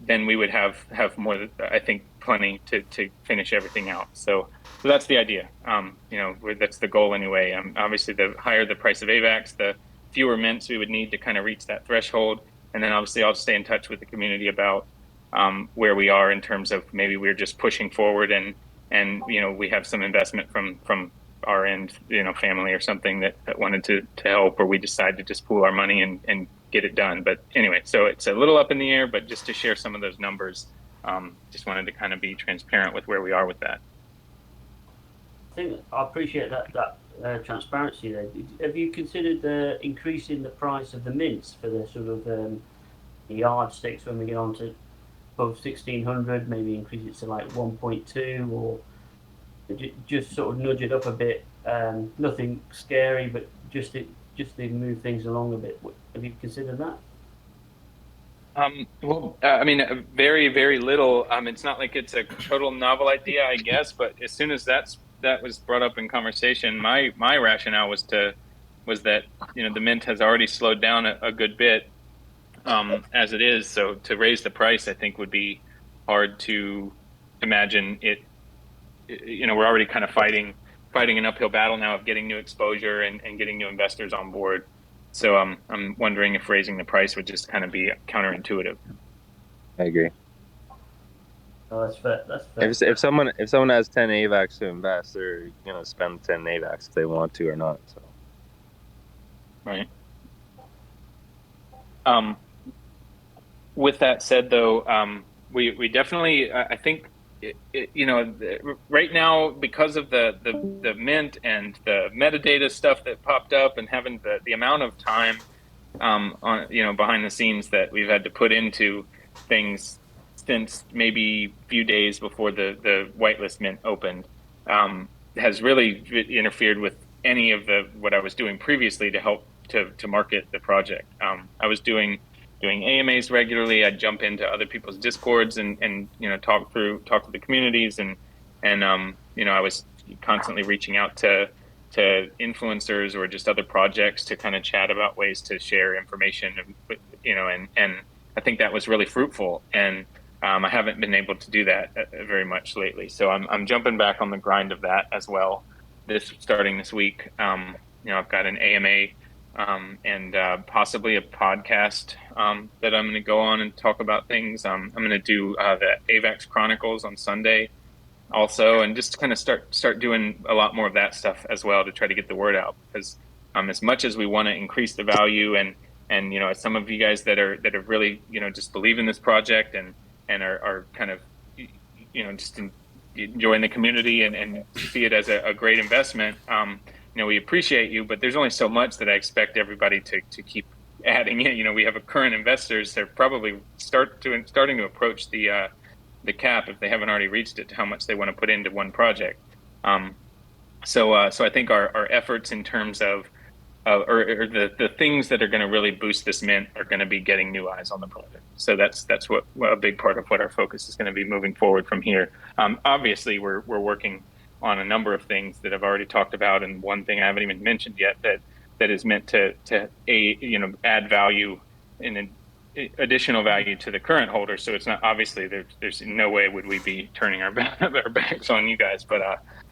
then we would have more, I think, plenty to finish everything out. So that's the idea. That's the goal anyway. Obviously, the higher the price of AVAX, the fewer mints we would need to kind of reach that threshold. and then obviously I'll stay in touch with the community about where we are in terms of maybe we're just pushing forward and we have some investment from our end, family or something that wanted to help, or we decide to just pool our money and get it done. But anyway, so it's a little up in the air, but just to share some of those numbers, just wanted to kind of be transparent with where we are with that. I think I appreciate that transparency there. Have you considered increasing the price of the mints for the sort of the yardsticks when we get on to above 1600, maybe increase it to like 1.2, or just sort of nudge it up a bit? Nothing scary, but just to move things along a bit. Have you considered that? I mean, very, very little. It's not like it's a total novel idea, I guess, but as soon as that was brought up in conversation, my rationale was that, the mint has already slowed down a good bit, as it is. So to raise the price, I think would be hard to imagine it. We're already kind of fighting an uphill battle now of getting new exposure and getting new investors on board. So I'm wondering if raising the price would just kind of be counterintuitive. I agree. Oh, that's fair. That's fair. If someone has 10 AVAX to invest, they're gonna spend 10 AVAX if they want to or not. So. Right. With that said, though, we definitely, I think, right now, because of the mint and the metadata stuff that popped up, and having the amount of time on behind the scenes that we've had to put into things since maybe a few days before the whitelist mint opened, has really interfered with any of what I was doing previously to help to market the project. I was doing AMAs regularly. I'd jump into other people's Discords and talk to the communities, and I was constantly reaching out to influencers or just other projects to kind of chat about ways to share information, and I think that was really fruitful. And I haven't been able to do that very much lately. So I'm jumping back on the grind of that as well. Starting this week, I've got an AMA. And possibly a podcast that I'm going to go on and talk about things. I'm going to do the AVAX Chronicles on Sunday also, and just kind of start doing a lot more of that stuff as well to try to get the word out. Because as much as we want to increase the value, and some of you guys that are really just believe in this project and are kind of just enjoying the community and see it as a great investment. We appreciate you, but there's only so much that I expect everybody to keep adding in. We have a current investors. They're probably starting to approach the cap, if they haven't already reached it, to how much they want to put into one project. So I think our efforts in terms of or the things that are going to really boost this mint are going to be getting new eyes on the project. So that's what a big part of what our focus is going to be moving forward from here. Obviously, we're working on a number of things that I've already talked about, and one thing I haven't even mentioned yet that is meant to add value in additional value to the current holders. So it's not, obviously there's no way would we be turning our backs on you guys, but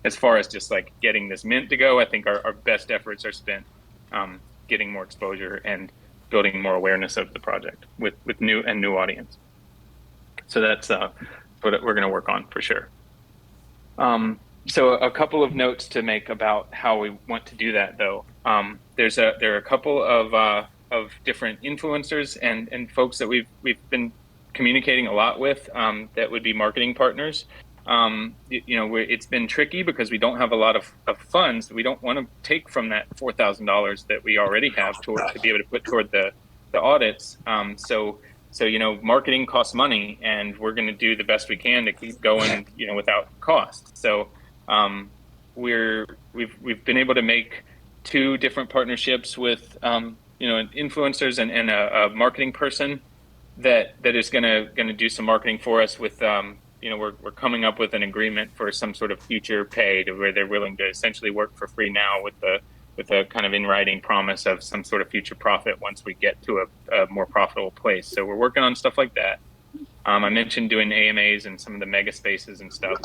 as far as just like getting this mint to go, I think our best efforts are spent getting more exposure and building more awareness of the project with new audience. So that's what we're going to work on for sure. So a couple of notes to make about how we want to do that, though. There are a couple of different influencers and folks that we've been communicating a lot with that would be marketing partners. It's been tricky because we don't have a lot of funds. We don't want to take from that $4,000 that we already have to be able to put toward the audits. So marketing costs money, and we're going to do the best we can to keep going, without cost. So we've been able to make 2 different partnerships with influencers and a marketing person that is going to do some marketing for us with we're coming up with an agreement for some sort of future pay, to where they're willing to essentially work for free now with a kind of in writing promise of some sort of future profit once we get to a more profitable place. So we're working on stuff like that. I mentioned doing AMAs and some of the mega spaces and stuff.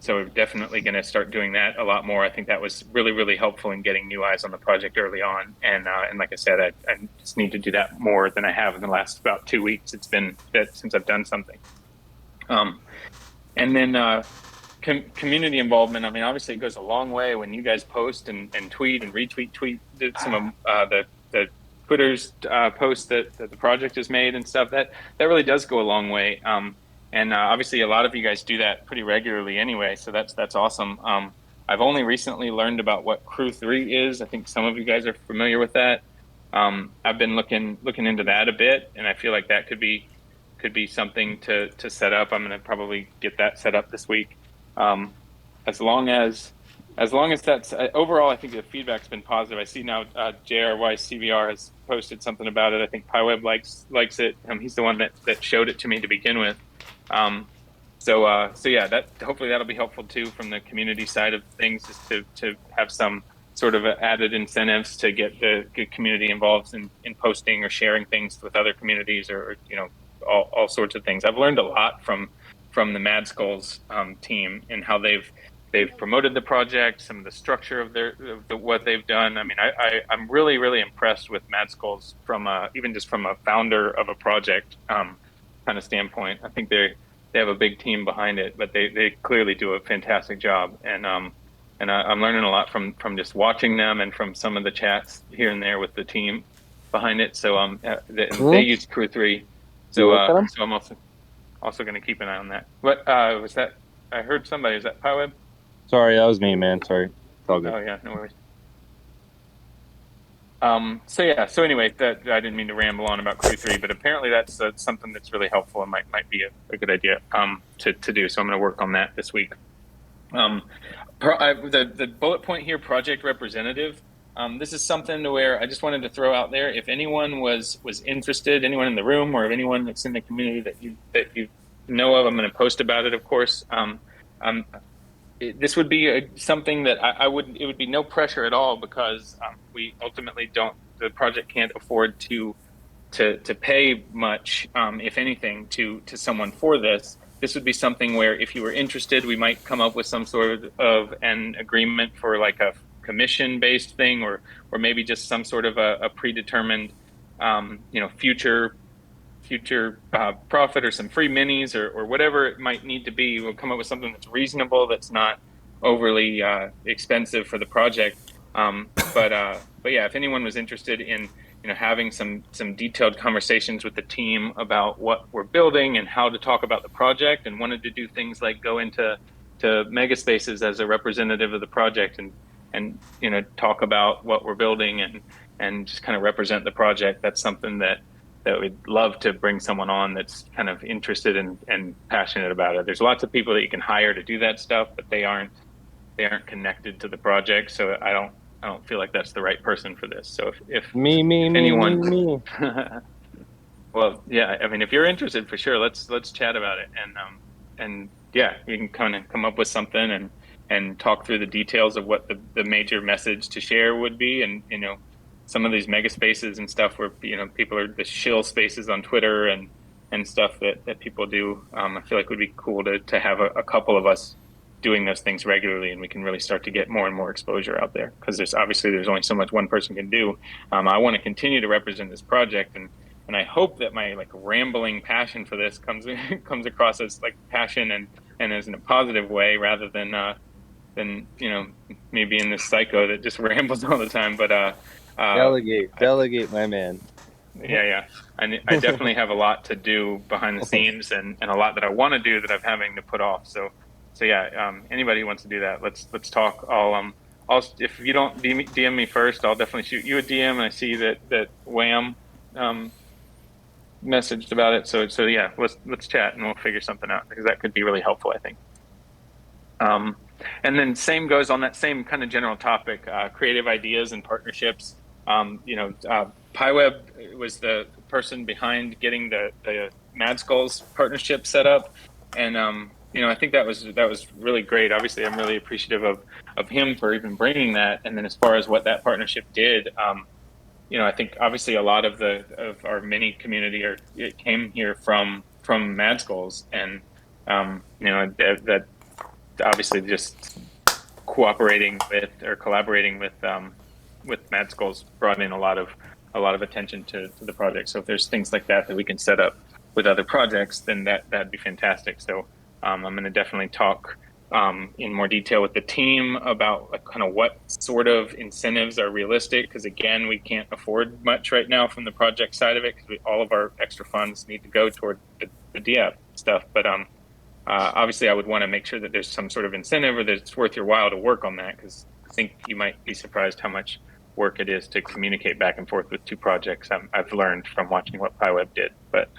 so we're definitely going to start doing that a lot more. I think that was really, really helpful in getting new eyes on the project early on. And like I said, I just need to do that more than I have in the last about 2 weeks. It's been since I've done something. And then community involvement. I mean, obviously it goes a long way when you guys post and tweet and retweet some of the Twitter's posts that the project has made and stuff. That really does go a long way. And obviously a lot of you guys do that pretty regularly anyway, so that's awesome. I've only recently learned about what Crew 3 is. I think some of you guys are familiar with that. I've been looking into that a bit, and I feel like that could be something to set up. I'm going to probably get that set up this week. As long as that's overall, I think the feedback's been positive. I see now JRYCVR has posted something about it. I think PyWeb likes it. He's the one that showed it to me to begin with. So yeah, that hopefully that'll be helpful too from the community side of things, just to have some sort of added incentives to get the community involved in posting or sharing things with other communities, or all sorts of things. I've learned a lot from the Mad Skulls team and how they've promoted the project, some of the structure of what they've done. I mean, I'm really, really impressed with Mad Skulls from even just from a founder of a project kind of standpoint. I think they have a big team behind it, but they clearly do a fantastic job. And I'm learning a lot from just watching them and from some of the chats here and there with the team behind it. So they use Crew 3. So I'm also going to keep an eye on that. What was that? I heard somebody. Is that PyWeb? Sorry, that was me, man. Sorry. It's all good. Oh yeah, no worries. So anyway, that I didn't mean to ramble on about Crew 3, but apparently that's something that's really helpful and might be a good idea to do. So I'm going to work on that this week. The bullet point here, project representative. This is something to where I just wanted to throw out there. If anyone was interested, anyone in the room or anyone that's in the community that you know of, I'm going to post about it, of course. This would be something that it would be no pressure at all, because we ultimately the project can't afford to pay much, if anything, to someone for this. This would be something where if you were interested, we might come up with some sort of an agreement for like a commission-based thing, or maybe just some sort of a predetermined, future profit, or some free minis, or whatever it might need to be. We'll come up with something that's reasonable, that's not overly expensive for the project. But yeah, if anyone was interested in having some detailed conversations with the team about what we're building and how to talk about the project, and wanted to do things like go into Megaspaces as a representative of the project and talk about what we're building and just kind of represent the project, that's something that we'd love to bring someone on that's kind of interested and passionate about it. There's lots of people that you can hire to do that stuff, but they aren't connected to the project. So I don't feel like that's the right person for this. So if anyone, well, yeah, I mean, if you're interested, for sure, let's chat about it. And yeah, you can kind of come up with something and talk through the details of what the major message to share would be. And, some of these mega spaces and stuff where, people are the shill spaces on Twitter and stuff that people do. I feel like it would be cool to have a couple of us doing those things regularly, and we can really start to get more and more exposure out there, because there's only so much one person can do. I want to continue to represent this project, and I hope that my rambling passion for this comes across as passion and as in a positive way, rather than me being this psycho that just rambles all the time. But delegate, my man. Yeah. I definitely have a lot to do behind the scenes, and a lot that I want to do that I'm having to put off. So yeah, anybody who wants to do that, let's talk. I'll if you don't DM me first, I'll definitely shoot you a DM. And I see that Wham messaged about it. So yeah, let's chat and we'll figure something out, because that could be really helpful, I think. And then same goes on that same kind of general topic, creative ideas and partnerships. PyWeb was the person behind getting the Mad Skulls partnership set up, and I think that was really great. Obviously, I'm really appreciative of him for even bringing that. And then as far as what that partnership did, I think obviously a lot of our mini community came here from Mad Skulls, and that obviously just collaborating with Mad Skulls brought in a lot of attention to the project. So if there's things like that we can set up with other projects, then that'd be fantastic. So I'm going to definitely talk in more detail with the team about kind of what sort of incentives are realistic. Because again, we can't afford much right now from the project side of it, because all of our extra funds need to go toward the DF stuff. But obviously, I would want to make sure that there's some sort of incentive, or that it's worth your while to work on that, because I think you might be surprised how much work it is to communicate back and forth with two projects. I've learned from watching what PyWeb did. But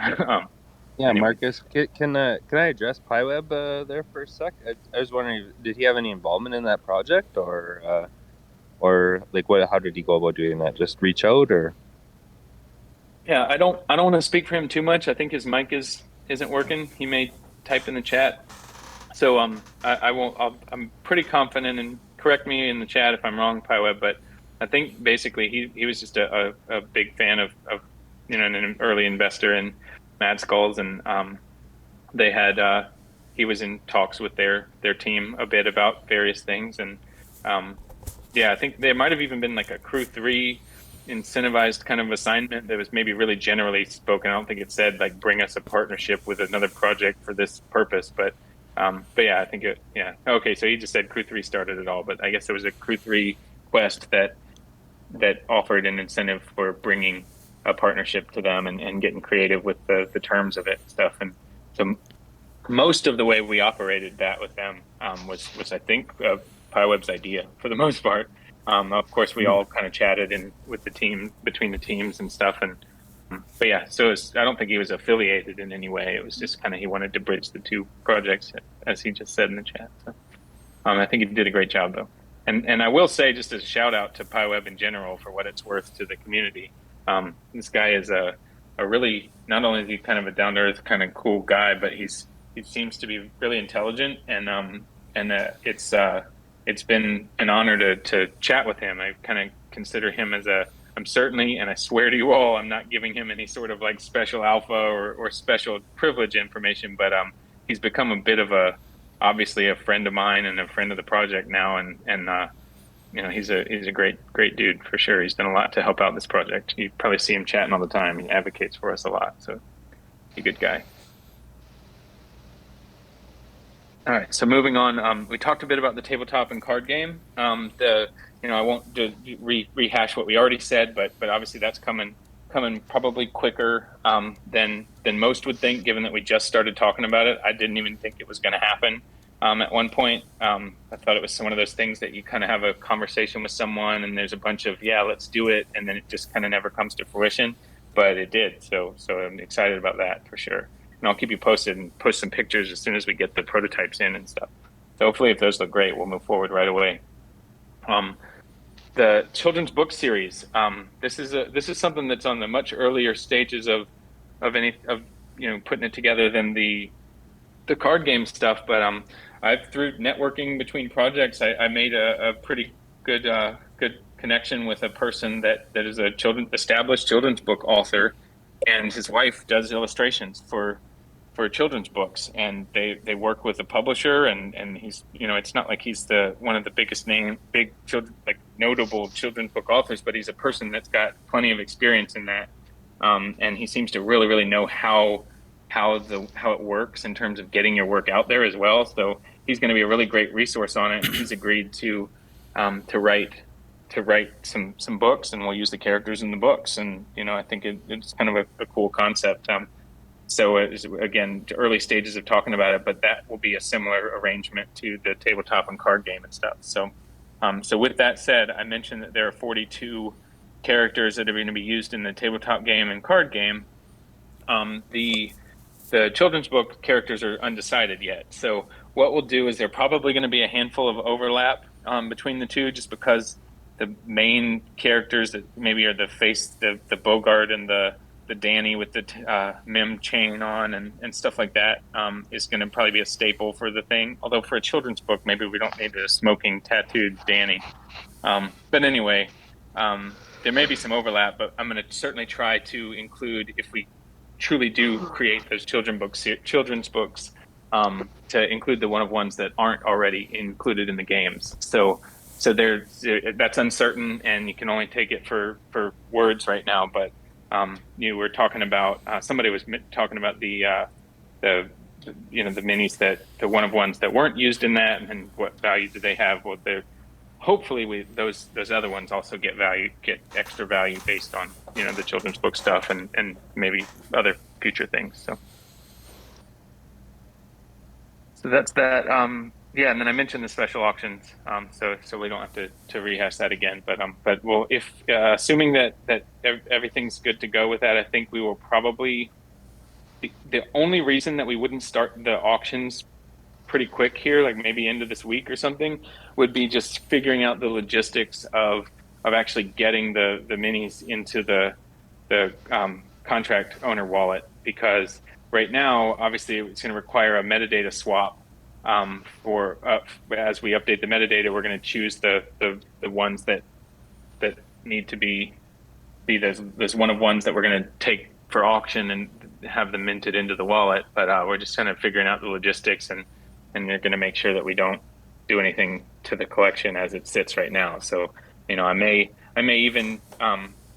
Yeah, anyway. Marcus, can I address PyWeb there for a sec? I was wondering, did he have any involvement in that project, or like what? How did he go about doing that? Just reach out, or? Yeah, I don't want to speak for him too much. I think his mic isn't working. He may type in the chat. So I won't. I'm pretty confident, and correct me in the chat if I'm wrong, PyWeb. But I think basically he was just a big fan of an early investor in Mad Skulls, and they had he was in talks with their team a bit about various things, and yeah, I think there might have even been like a Crew 3 incentivized kind of assignment that was maybe really generally spoken. I don't think it said like bring us a partnership with another project for this purpose, but yeah, I think yeah. Okay, so he just said Crew 3 started it all, but I guess there was a Crew 3 quest that offered an incentive for bringing a partnership to them and getting creative with the terms of it and stuff. And so most of the way we operated that with them was I think PyWeb's idea for the most part. Of course, we all kind of chatted with the team, between the teams and stuff. And but yeah, so I don't think he was affiliated in any way. It was just kind of he wanted to bridge the two projects, as he just said in the chat. So I think he did a great job though. And I will say, just as a shout out to PyWeb in general for what it's worth to the community. This guy is a really, not only is he kind of a down to earth kind of cool guy, but he seems to be really intelligent, and it's been an honor to chat with him. I kind of consider him as I'm certainly, and I swear to you all, I'm not giving him any sort of like special alpha or special privilege information, but he's become a bit of obviously a friend of mine and a friend of the project now, and he's a great dude for sure. He's done a lot to help out this project. You probably see him chatting all the time. He advocates for us a lot, so he's a good guy. All right, so moving on, we talked a bit about the tabletop and card game. I won't rehash what we already said, but obviously that's coming probably quicker than most would think, given that we just started talking about it. I didn't even think it was going to happen at one point. I thought it was one of those things that you kind of have a conversation with someone and there's a bunch of, yeah, let's do it, and then it just kind of never comes to fruition, but it did. So I'm excited about that for sure. And I'll keep you posted and post some pictures as soon as we get the prototypes in and stuff. So hopefully if those look great, we'll move forward right away. The children's book series. This is something that's on the much earlier stages of putting it together than the card game stuff. But through networking between projects, I made a pretty good connection with a person that is a established children's book author, and his wife does illustrations for children's books, and they work with a publisher, and he's, it's not like he's one of the biggest notable children's book authors, but he's a person that's got plenty of experience in that, and he seems to really, really know how it works in terms of getting your work out there as well. So he's going to be a really great resource on it. He's agreed to write some books, and we'll use the characters in the books, and I think it's kind of a cool concept. So again, early stages of talking about it, but that will be a similar arrangement to the tabletop and card game and stuff. So with that said, I mentioned that there are 42 characters that are going to be used in the tabletop game and card game. The children's book characters are undecided yet. So what we'll do is there probably going to be a handful of overlap between the two, just because the main characters that maybe are the Bogart and the Danny with the Mim chain on and stuff like that is going to probably be a staple for the thing. Although for a children's book, maybe we don't need a smoking tattooed Danny. But anyway, there may be some overlap, but I'm going to certainly try to include, if we truly do create those children's books, to include the one of ones that aren't already included in the games. So that's uncertain, and you can only take it for words right now. But you were talking about somebody was talking about the minis, that the one of ones that weren't used in that, and what value do they have? Well, they're hopefully those other ones also get extra value based on the children's book stuff and maybe other future things. So that's that. Yeah, and then I mentioned the special auctions, so we don't have to rehash that again. But well, if assuming that everything's good to go with that, I think we will probably. The only reason that we wouldn't start the auctions pretty quick here, like maybe end of this week or something, would be just figuring out the logistics of actually getting the minis into the contract owner wallet, because right now, obviously, it's going to require a metadata swap. For as we update the metadata, we're going to choose the ones that need to be those one of ones that we're going to take for auction and have them minted into the wallet. But we're just kind of figuring out the logistics, and they're going to make sure that we don't do anything to the collection as it sits right now. So, I may even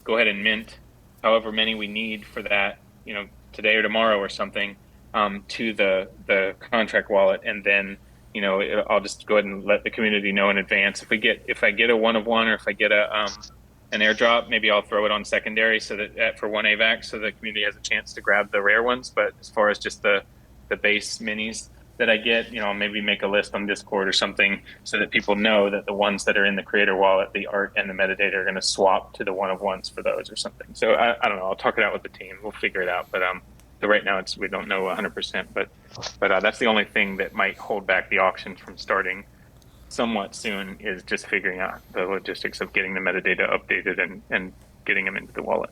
go ahead and mint however many we need for that, today or tomorrow or something, to the contract wallet, and then I'll just go ahead and let the community know in advance if I get a one of one, or if I get an airdrop, maybe I'll throw it on secondary so that for one AVAX, so the community has a chance to grab the rare ones. But as far as just the base minis that I get, I'll maybe make a list on Discord or something so that people know that the ones that are in the creator wallet, the art and the metadata, are going to swap to the one of ones for those or something. So I don't know. I'll talk it out with the team. We'll figure it out. But so right now we don't know 100%. But that's the only thing that might hold back the auction from starting somewhat soon, is just figuring out the logistics of getting the metadata updated and getting them into the wallet.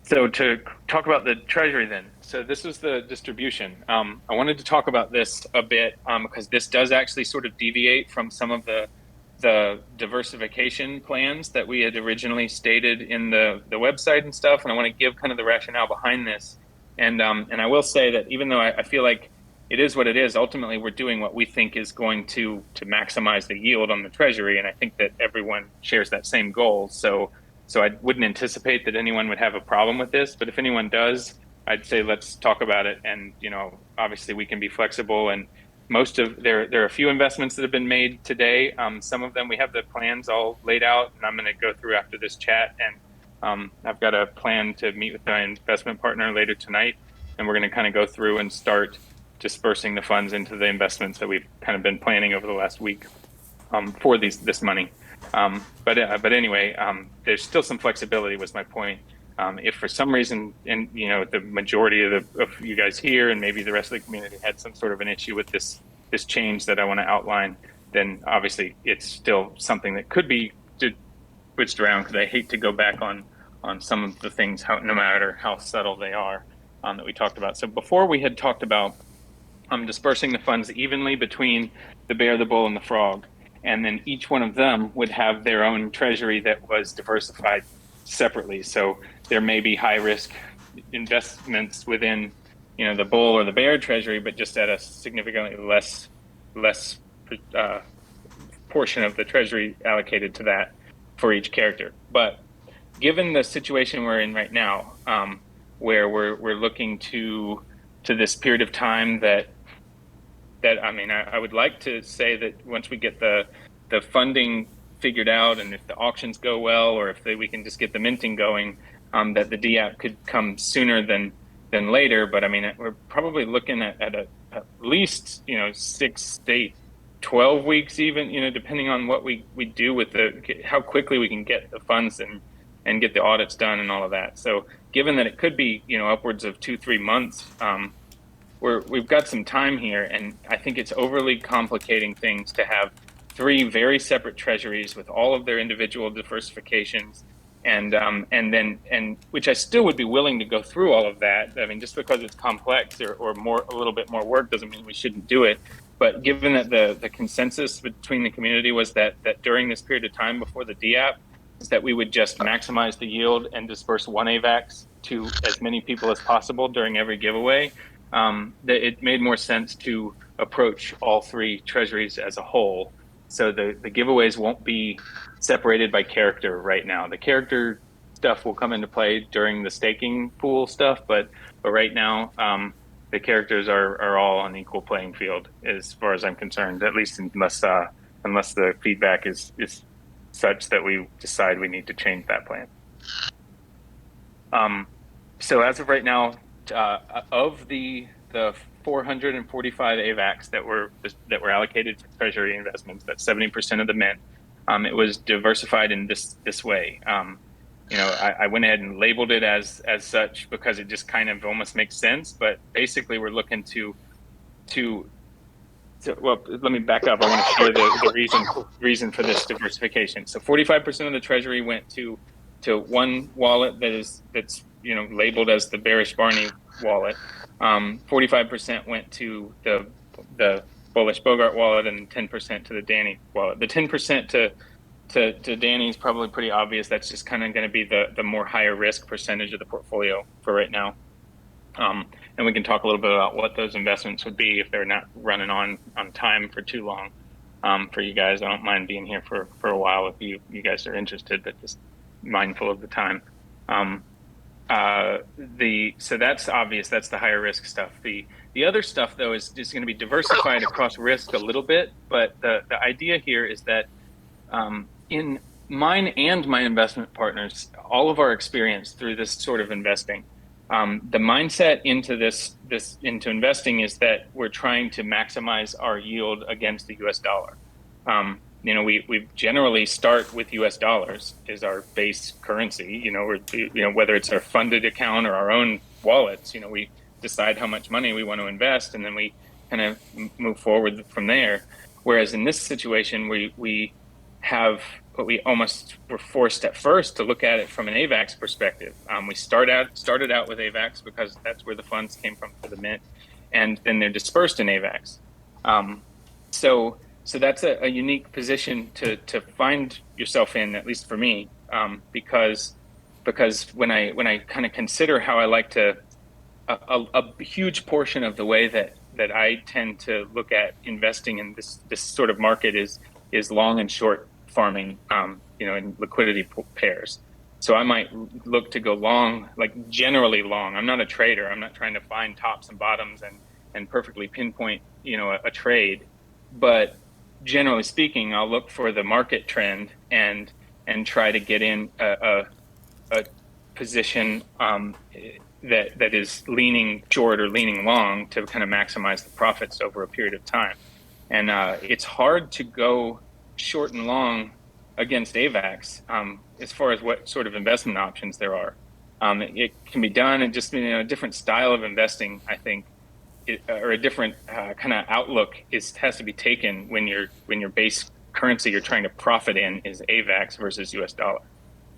So to talk about the treasury then, so this was the distribution. I wanted to talk about this a bit because this does actually sort of deviate from some of the diversification plans that we had originally stated in the website and stuff. And I want to give kind of the rationale behind this. And I will say that even though I feel like it is what it is, ultimately we're doing what we think is going to maximize the yield on the treasury. And I think that everyone shares that same goal. So I wouldn't anticipate that anyone would have a problem with this, but if anyone does, I'd say let's talk about it. And obviously we can be flexible. And there are a few investments that have been made today. Some of them we have the plans all laid out, and I'm going to go through after this chat. And I've got a plan to meet with my investment partner later tonight, and we're going to kind of go through and start dispersing the funds into the investments that we've kind of been planning over the last week for this money. But anyway, there's still some flexibility, was my point. If for some reason, and the majority of you guys here and maybe the rest of the community had some sort of an issue with this change that I want to outline, then obviously it's still something that could be switched around, because I hate to go back on some of the things, no matter how subtle they are, that we talked about. So before we had talked about dispersing the funds evenly between the bear, the bull, and the frog. And then each one of them would have their own treasury that was diversified separately. So there may be high risk investments within, the bull or the bear treasury, but just at a significantly less portion of the treasury allocated to that for each character. But given the situation we're in right now, where we're looking to this period of time that I would like to say that once we get the funding figured out, and if the auctions go well, or if we can just get the minting going, that the DApp could come sooner than later. But we're probably looking at least 6 to 8, 12 weeks even, depending on what we do with how quickly we can get the funds and get the audits done and all of that. So given that it could be upwards of 2-3 months, we've got some time here, and I think it's overly complicating things to have 3 very separate treasuries with all of their individual diversifications, and which I still would be willing to go through all of that. Just because it's complex or a little bit more work doesn't mean we shouldn't do it. But given that the consensus between the community was that during this period of time before the DApp, is that we would just maximize the yield and disperse one AVAX to as many people as possible during every giveaway. that it made more sense to approach all three treasuries as a whole. So the giveaways won't be separated by character right now. The character stuff will come into play during the staking pool stuff, but right now, the characters are all on equal playing field as far as I'm concerned, at least unless the feedback is such that we decide we need to change that plan. So as of right now, of the 445 AVAX that were allocated for treasury investments, that's 70% of the mint. It was diversified in this way. I went ahead and labeled it as such because it just kind of almost makes sense. But basically, we're looking to well, let me back up. I want to share the reason for this diversification. So 45% of the treasury went to one wallet that's labeled as the Bearish Barney wallet. 45% went to the Bullish Bogart wallet, and 10% to the Danny wallet. The 10% to Danny is probably pretty obvious. That's just kind of going to be the more higher risk percentage of the portfolio for right now. And we can talk a little bit about what those investments would be if they're not running on time for too long. For you guys, I don't mind being here for a while if you guys are interested, but just mindful of the time. So that's obvious. That's the higher risk stuff. The other stuff though is going to be diversified across risk a little bit, but the idea here is that in mine and my investment partners, all of our experience through this sort of investing, the mindset into investing is that we're trying to maximize our yield against the US dollar. We generally start with US dollars is our base currency. Whether it's our funded account or our own wallets, we decide how much money we want to invest, and then we kind of move forward from there. Whereas in this situation, we have what we almost were forced at first to look at it from an AVAX perspective. We started out with AVAX because that's where the funds came from for the mint, and then they're dispersed in AVAX. So that's a unique position to find yourself in, at least for me, because when I kind of consider how I like to, a huge portion of the way that I tend to look at investing in this sort of market is long and short farming, in liquidity pairs. So I might look to go long, like generally long. I'm not a trader. I'm not trying to find tops and bottoms and perfectly pinpoint, a trade. But generally speaking, I'll look for the market trend and try to get in a position that is leaning short or leaning long to kind of maximize the profits over a period of time. And it's hard to go short and long against AVAX as far as what sort of investment options there are. It can be done, and just a different style of investing, I think, or a different kind of outlook has to be taken when your base currency you're trying to profit in is AVAX versus US dollar.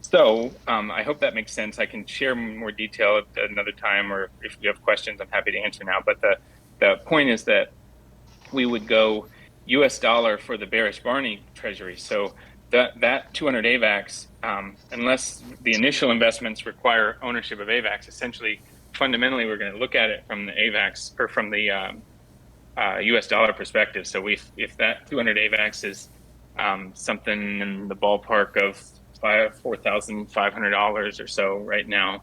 So I hope that makes sense. I can share more detail at another time, or if you have questions, I'm happy to answer now. But the point is that we would go US dollar for the Bearish Barney treasury. So that 200 AVAX, unless the initial investments require ownership of AVAX, essentially, fundamentally, we're going to look at it from the AVAX or from the US dollar perspective. So if that 200 AVAX is something in the ballpark of $4,500 or so right now,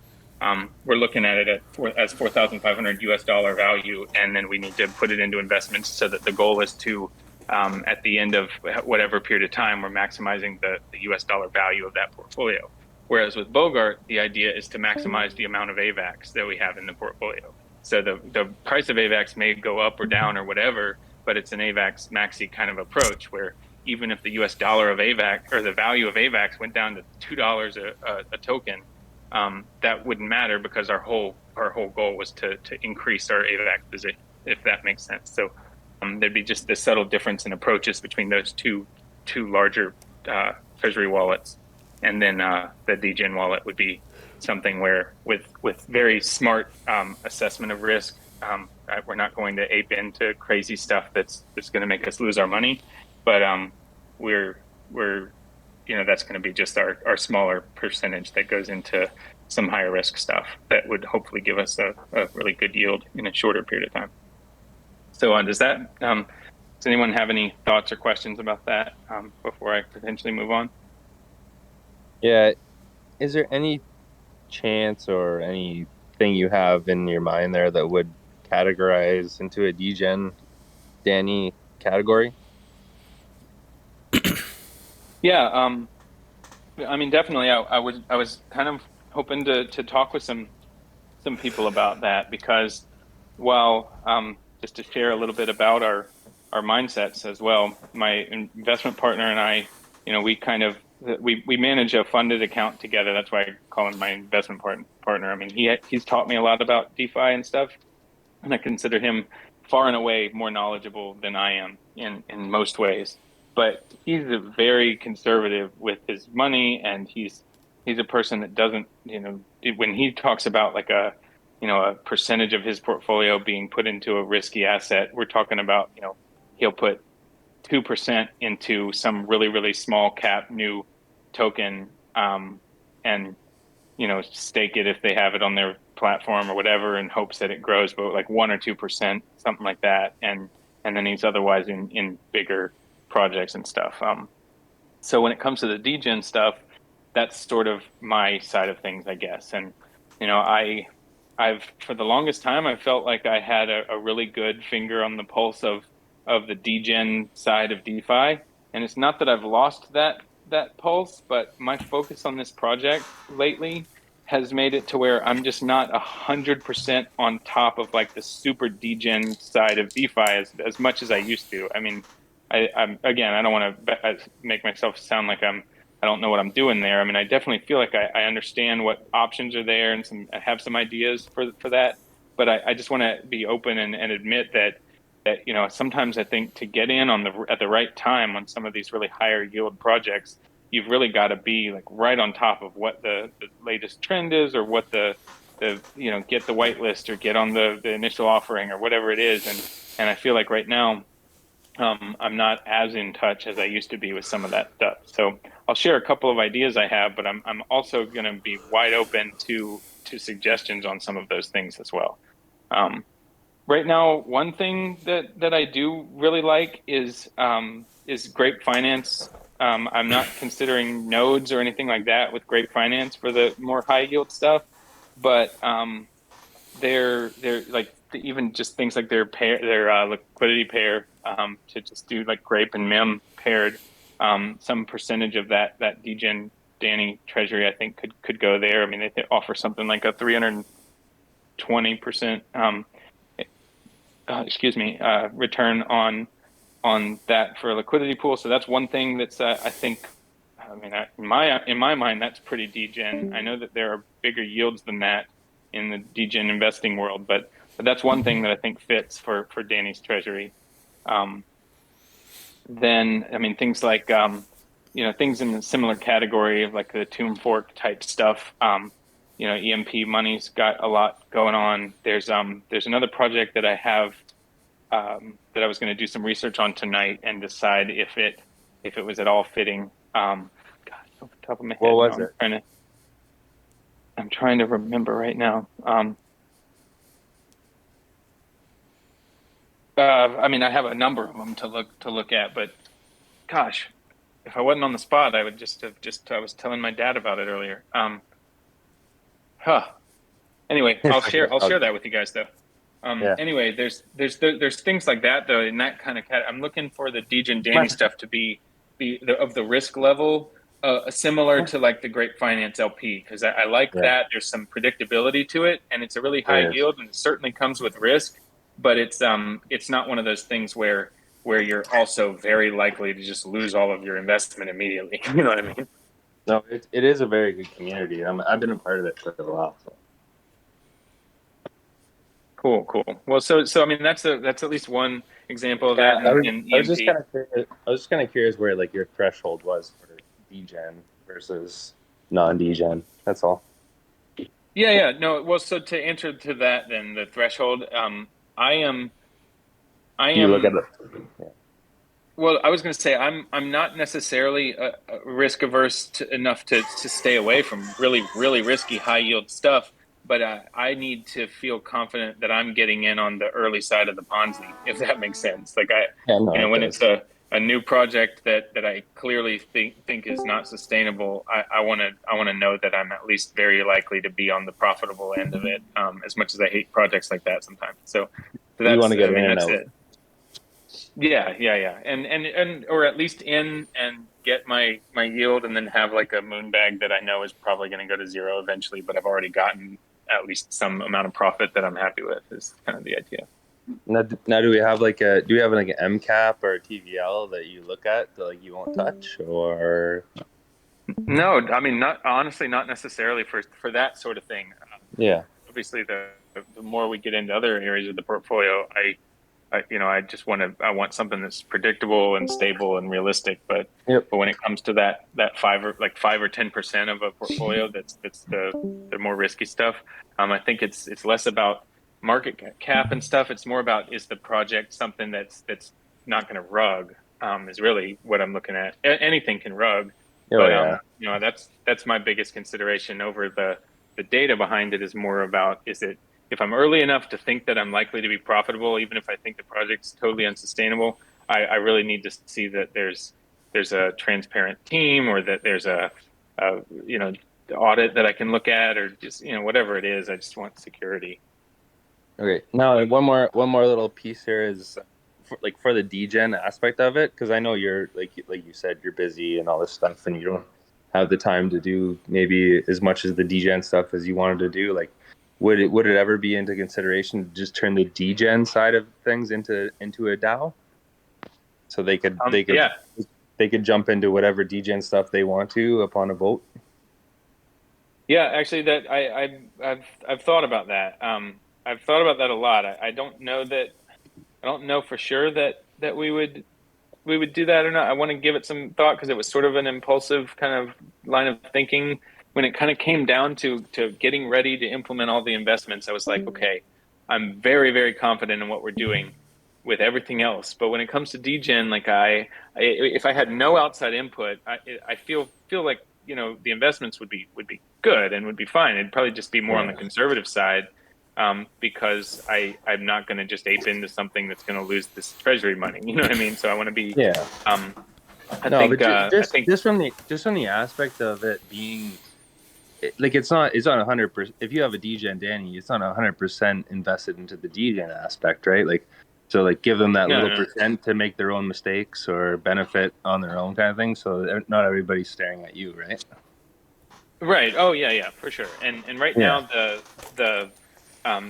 we're looking at it as 4,500 US dollar value, and then we need to put it into investments so that the goal is to, at the end of whatever period of time, we're maximizing the US dollar value of that portfolio. Whereas with Bogart, the idea is to maximize the amount of AVAX that we have in the portfolio. So the price of AVAX may go up or down or whatever, but it's an AVAX maxi kind of approach where even if the US dollar of AVAX or the value of AVAX went down to $2 a token, that wouldn't matter because our whole goal was to increase our AVAX position, if that makes sense. So there'd be just this subtle difference in approaches between those two larger treasury wallets. And then the DGen wallet would be something where with very smart assessment of risk, we're not going to ape into crazy stuff that's going to make us lose our money. But we're that's going to be just our smaller percentage that goes into some higher risk stuff that would hopefully give us a really good yield in a shorter period of time. So does anyone have any thoughts or questions about that before I potentially move on? Yeah. Is there any chance or anything you have in your mind there that would categorize into a degen Danny category? Yeah, I mean, definitely. I was kind of hoping to talk with some people about that because, well, just to share a little bit about our mindsets as well. My investment partner and I, we kind of we manage a funded account together. That's why I call him my investment partner. I mean, he's taught me a lot about DeFi and stuff, and I consider him far and away more knowledgeable than I am in most ways. But he's a very conservative with his money, and he's a person that doesn't, when he talks about like a percentage of his portfolio being put into a risky asset, we're talking about, he'll put 2% into some really, really small cap new token, and stake it if they have it on their platform or whatever in hopes that it grows, but like 1 or 2%, something like that. And then he's otherwise in bigger projects and stuff. So when it comes to the degen stuff, that's sort of my side of things, I guess. And, I've for the longest time, I felt like I had a really good finger on the pulse of the degen side of DeFi. And it's not that I've lost that pulse, but my focus on this project lately has made it to where I'm just not 100% on top of like the super degen side of DeFi as much as I used to. I mean, I'm again, I don't want to make myself sound like I don't know what I'm doing there. I mean, I definitely feel like I understand what options are there and I have some ideas for that. But I just want to be open and admit that sometimes I think to get in at the right time on some of these really higher yield projects, you've really got to be like right on top of what the latest trend is, or what the get the whitelist or get on the initial offering or whatever it is. And I feel like right now, I'm not as in touch as I used to be with some of that stuff. So I'll share a couple of ideas I have, but I'm also going to be wide open to suggestions on some of those things as well. Right now, one thing that I do really like is Grape Finance. I'm not considering nodes or anything like that with Grape Finance for the more high yield stuff, but they're like even just things like their liquidity pair, to just do like Grape and Mem paired. Some percentage of that degen Danny treasury I think could go there. I mean, they offer something like a 320% return on that for a liquidity pool. So that's one thing that's I think. I mean, in my mind, that's pretty degen. I know that there are bigger yields than that in the degen investing world, but that's one thing that I think fits for Danny's treasury. Then, I mean, things like things in the similar category of like the Tomb Fork type stuff. EMP money's got a lot going on. There's another project that I have that I was going to do some research on tonight and decide if it was at all fitting. Gosh, off the top of my head, What was it? I'm trying to remember right now. I mean, I have a number of them to look at, but gosh, if I wasn't on the spot, I would I was telling my dad about it earlier. Anyway, I'll share that with you guys though. Yeah. Anyway, there's things like that though in that kind of I'm looking for the degen Danny stuff to be of the risk level similar to like the Grape Finance LP, because I like that there's some predictability to it and it's a really high yield and it certainly comes with risk, but it's not one of those things where you're also very likely to just lose all of your investment immediately. You know what I mean? No, it is a very good community. I've been a part of it for a while. So. Cool. Well, so I mean that's at least one example of that. I was just kind of curious where like your threshold was for degen versus non-degen. That's all. Yeah. No, well, so to answer to that, then the threshold, I am. You look at it. Yeah. Well, I was going to say I'm not necessarily risk averse enough to stay away from really risky high yield stuff, but I need to feel confident that I'm getting in on the early side of the Ponzi, if that makes sense. Like Yeah, no, it when does. it's a new project that I clearly think is not sustainable, I want to know that I'm at least very likely to be on the profitable end of it. As much as I hate projects like that sometimes. So You want that's to get I in mean and that's out. it. Yeah. And or at least in and get my yield and then have like a moon bag that I know is probably going to go to zero eventually, but I've already gotten at least some amount of profit that I'm happy with is kind of the idea. Now, do we have like an M cap or a TVL that you look at that like you won't touch or No, I mean not honestly not necessarily for that sort of thing. yeah. Obviously the more we get into other areas of the portfolio, I just I want something that's predictable and stable and realistic. Yep. But when it comes to that 5 or 10% of a portfolio, that's the more risky stuff. I think it's less about market cap and stuff. It's more about, is the project something that's not going to rug, is really what I'm looking at. Anything can rug, Oh but yeah. that's my biggest consideration over the data behind it. Is more about, is it, if I'm early enough to think that I'm likely to be profitable, even if I think the project's totally unsustainable, I really need to see that there's a transparent team, or that there's a audit that I can look at, or just whatever it is. I just want security. Okay. Now one more little piece here is for the degen aspect of it, because I know you're like you said, you're busy and all this stuff, and you don't have the time to do maybe as much as the degen stuff as you wanted to do. Like, would it ever be into consideration to just turn the degen side of things into a DAO, so Yeah, they could jump into whatever degen stuff they want to upon a vote? yeah. Actually, that I've thought about that. I've thought about that a lot. I don't know that I don't know for sure that we would do that or not. I want to give it some thought, because it was sort of an impulsive kind of line of thinking when it kind of came down to getting ready to implement all the investments. I was like, okay, I'm very confident in what we're doing with everything else, but when it comes to degen, like if I had no outside input, I feel like the investments would be good and would be fine. It'd probably just be more on the Yeah. conservative side, because I'm not going to just ape into something that's going to lose this treasury money. You know what I mean? So I want to be. Yeah. Um, I No, think. but I think. just from the aspect of it being like, it's not 100%. If you have a degen Danny, it's not 100% invested into the degen aspect, right? Like, so like give them that No, little no. percent to make their own mistakes or benefit on their own kind of thing. So not everybody's staring at you, right? Right. Oh yeah, for sure. And right Yeah. now the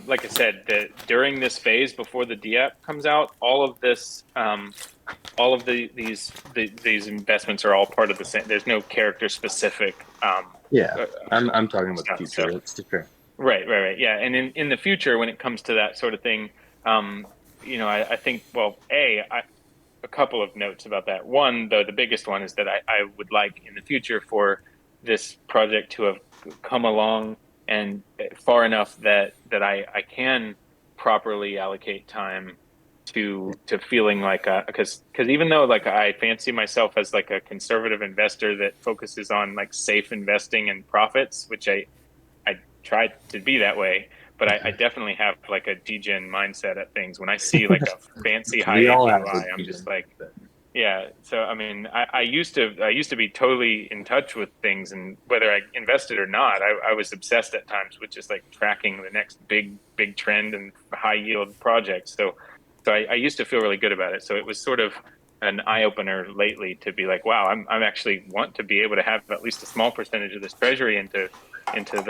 like I said, during this phase before the DApp comes out, all of this, all of these investments are all part of the same. There's no character specific Yeah. uh, I'm talking about the stuff. future. So That's for sure. right. Yeah. And in the future, when it comes to that sort of thing, I think, well, a couple of notes about that. One, though, the biggest one is that I would like in the future for this project to have come along and far enough that I can properly allocate time to feeling like because even though like I fancy myself as like a conservative investor that focuses on like safe investing and profits, which I try to be that way, but I definitely have like a degen mindset at things. When I see like a fancy high We all have APY, a I'm just degen. like, yeah. So I mean, I used to be totally in touch with things, and whether I invested or not, I was obsessed at times with just like tracking the next big trend and high yield projects. So I used to feel really good about it. So it was sort of an eye opener lately to be like, wow, I'm actually want to be able to have at least a small percentage of this treasury into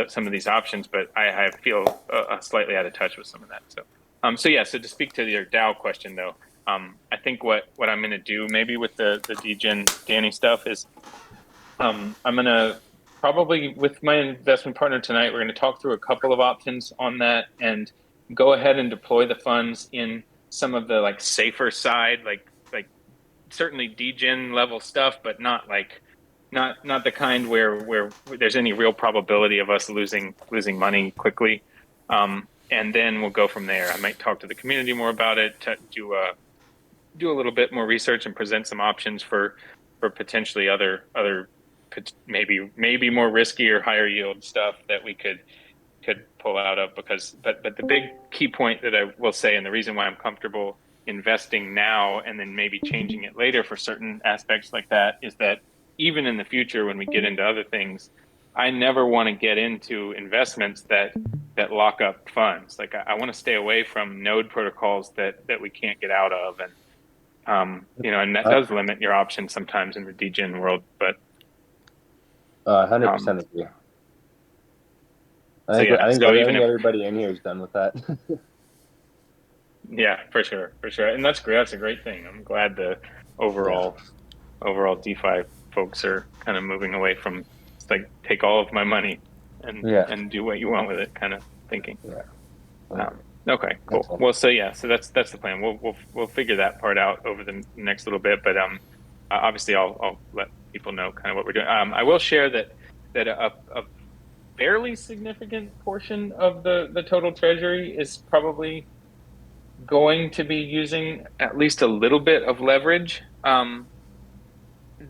some of these options, but I feel slightly out of touch with some of that. So yeah. So to speak to your DAO question, though, I think what I'm going to do maybe with the degen Danny stuff is, I'm going to probably, with my investment partner tonight, we're going to talk through a couple of options on that and go ahead and deploy the funds in some of the like safer side, like certainly degen level stuff, but not like not the kind where there's any real probability of us losing money quickly. And then we'll go from there. I might talk to the community more about it, to do do a little bit more research and present some options for potentially other maybe more risky or higher yield stuff that we could pull out of. Because but the big key point that I will say, and the reason why I'm comfortable investing now and then maybe changing it later for certain aspects like that, is that even in the future when we get into other things, I never want to get into investments that lock up funds. Like I want to stay away from node protocols that we can't get out of, and and that does limit your options sometimes in the degen world. But 100% agree. I think everybody in here is done with that. Yeah, for sure, and that's great. That's a great thing. I'm glad the overall DeFi folks are kind of moving away from like take all of my money and do what you want with it kind of thinking. Okay, cool. Excellent. Well, so that's the plan. We'll figure that part out over the next little bit, but obviously I'll let people know kind of what we're doing. I will share that a fairly significant portion of the total treasury is probably going to be using at least a little bit of leverage.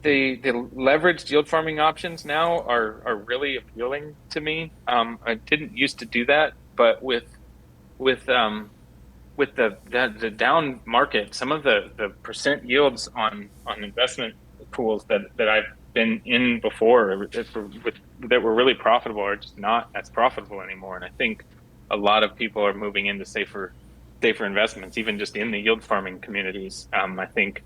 The leveraged yield farming options now are really appealing to me. I didn't used to do that, but with the down market, some of the percent yields on investment pools that I've been in before that were really profitable are just not as profitable anymore. And I think a lot of people are moving into safer investments, even just in the yield farming communities. I think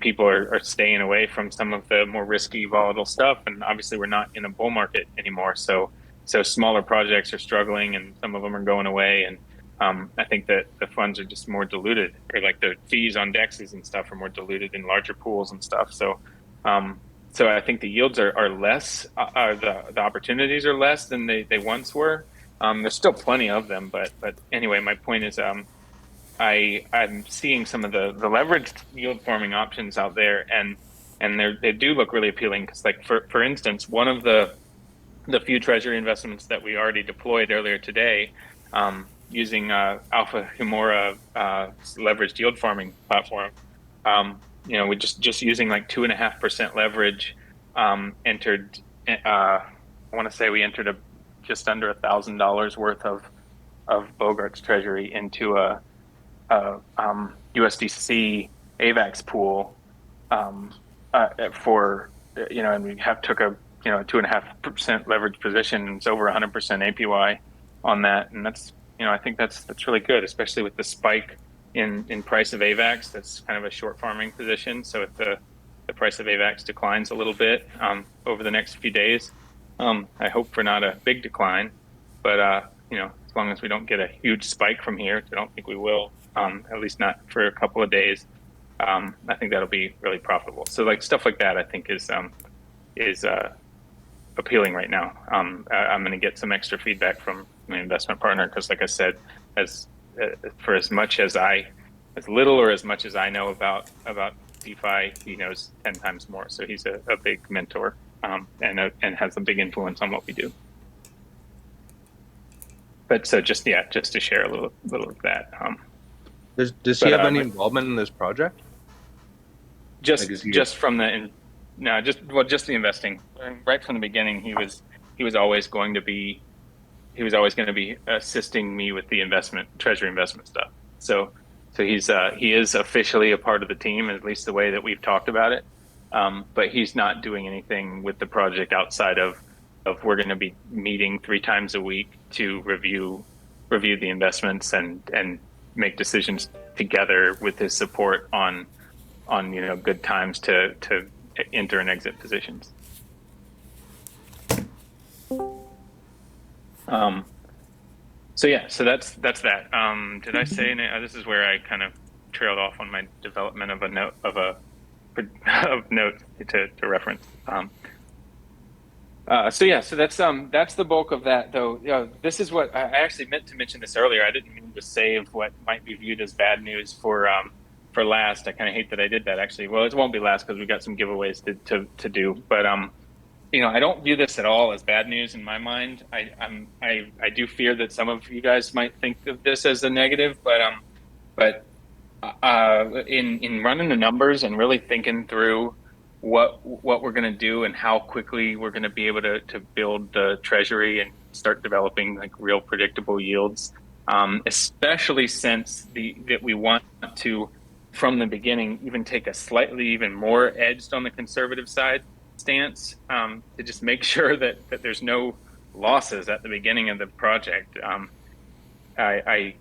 people are staying away from some of the more risky, volatile stuff. And obviously we're not in a bull market anymore. So smaller projects are struggling and some of them are going away. And I think that the funds are just more diluted, or like the fees on dexes and stuff are more diluted in larger pools and stuff. So I think the yields are less, the opportunities are less than they once were. There's still plenty of them, but anyway, my point is, I'm seeing some of the leveraged yield farming options out there, and they do look really appealing. Because like for instance, one of the few treasury investments that we already deployed earlier today, using Alpha Humora leveraged yield farming platform, we just using like 2.5% leverage, entered. I want to say we entered just under $1,000 worth of Bogart's treasury into a USDC AVAX pool for and we took a 2.5% leverage position, and it's over 100% APY on that, and that's I think that's really good, especially with the spike in price of AVAX. That's kind of a short farming position. So if the price of AVAX declines a little bit over the next few days, I hope for not a big decline, but as long as we don't get a huge spike from here, I don't think we will, at least not for a couple of days. I think that'll be really profitable. So like stuff like that, I think is appealing right now. I'm going to get some extra feedback from my investment partner, because like I said, for as little or as much as I know about DeFi, he knows 10 times more. So he's a big mentor, and has a big influence on what we do. But so just to share a little of that. Does he have any involvement in this project? Just from the investing. Right from the beginning, he was always going to be assisting me with the treasury investment stuff. So he is officially a part of the team, at least the way that we've talked about it. But he's not doing anything with the project outside of we're going to be meeting 3 times a week to review the investments and make decisions together with his support on good times to enter and exit positions. So that's that. Did I say this is where I kind of trailed off on my development of a note of note to reference. So that's the bulk of that, though. This is what I actually meant to mention this earlier. I didn't mean to save what might be viewed as bad news for last. I kind of hate that I did that, actually. Well, it won't be last because we got some giveaways to do. But I don't view this at all as bad news in my mind. I do fear that some of you guys might think of this as a negative, but In running the numbers and really thinking through what we're going to do and how quickly we're going to be able to build the treasury and start developing like real predictable yields, especially since that we want to from the beginning even take a slightly even more edged on the conservative side stance, to just make sure that there's no losses at the beginning of the project. I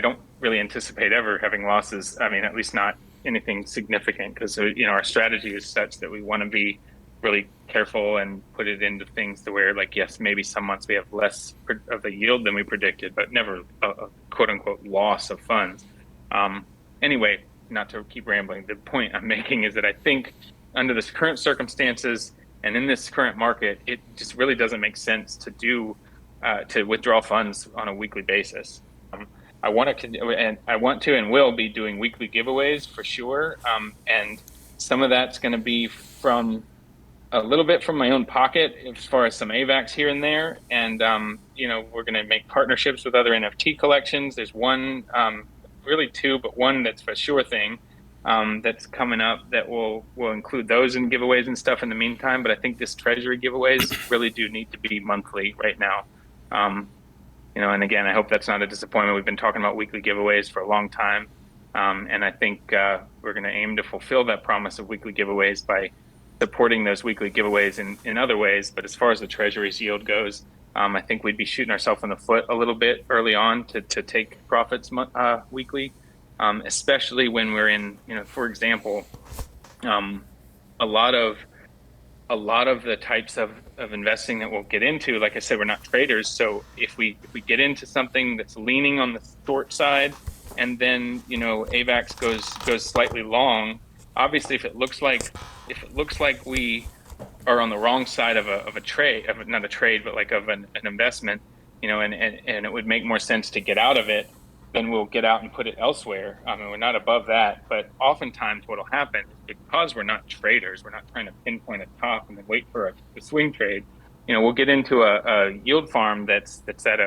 don't really anticipate ever having losses. I mean, at least not anything significant, because our strategy is such that we want to be really careful and put it into things to where, like, yes, maybe some months we have less of the yield than we predicted, but never a quote unquote loss of funds. Anyway, not to keep rambling, the point I'm making is that I think under this current circumstances and in this current market, it just really doesn't make sense to withdraw funds on a weekly basis. I want to and will be doing weekly giveaways for sure. And some of that's going to be from a little bit from my own pocket as far as some AVAX here and there. And, we're going to make partnerships with other NFT collections. There's one, really two, but one that's for sure thing that's coming up that will include those in giveaways and stuff in the meantime. But I think this treasury giveaways really do need to be monthly right now. And again, I hope that's not a disappointment. We've been talking about weekly giveaways for a long time. And I think we're going to aim to fulfill that promise of weekly giveaways by supporting those weekly giveaways in other ways. But as far as the treasury's yield goes, I think we'd be shooting ourselves in the foot a little bit early on to take profits weekly, especially when we're in, for example, a lot of the types of investing that we'll get into, like I said, we're not traders. So if we get into something that's leaning on the short side, and then AVAX goes slightly long, obviously if it looks like we are on the wrong side of a trade, not a trade, but like of an investment, and it would make more sense to get out of it, then we'll get out and put it elsewhere. I mean, we're not above that, but oftentimes what will happen is, because we're not traders, we're not trying to pinpoint a top and then wait for a swing trade. We'll get into a yield farm that's at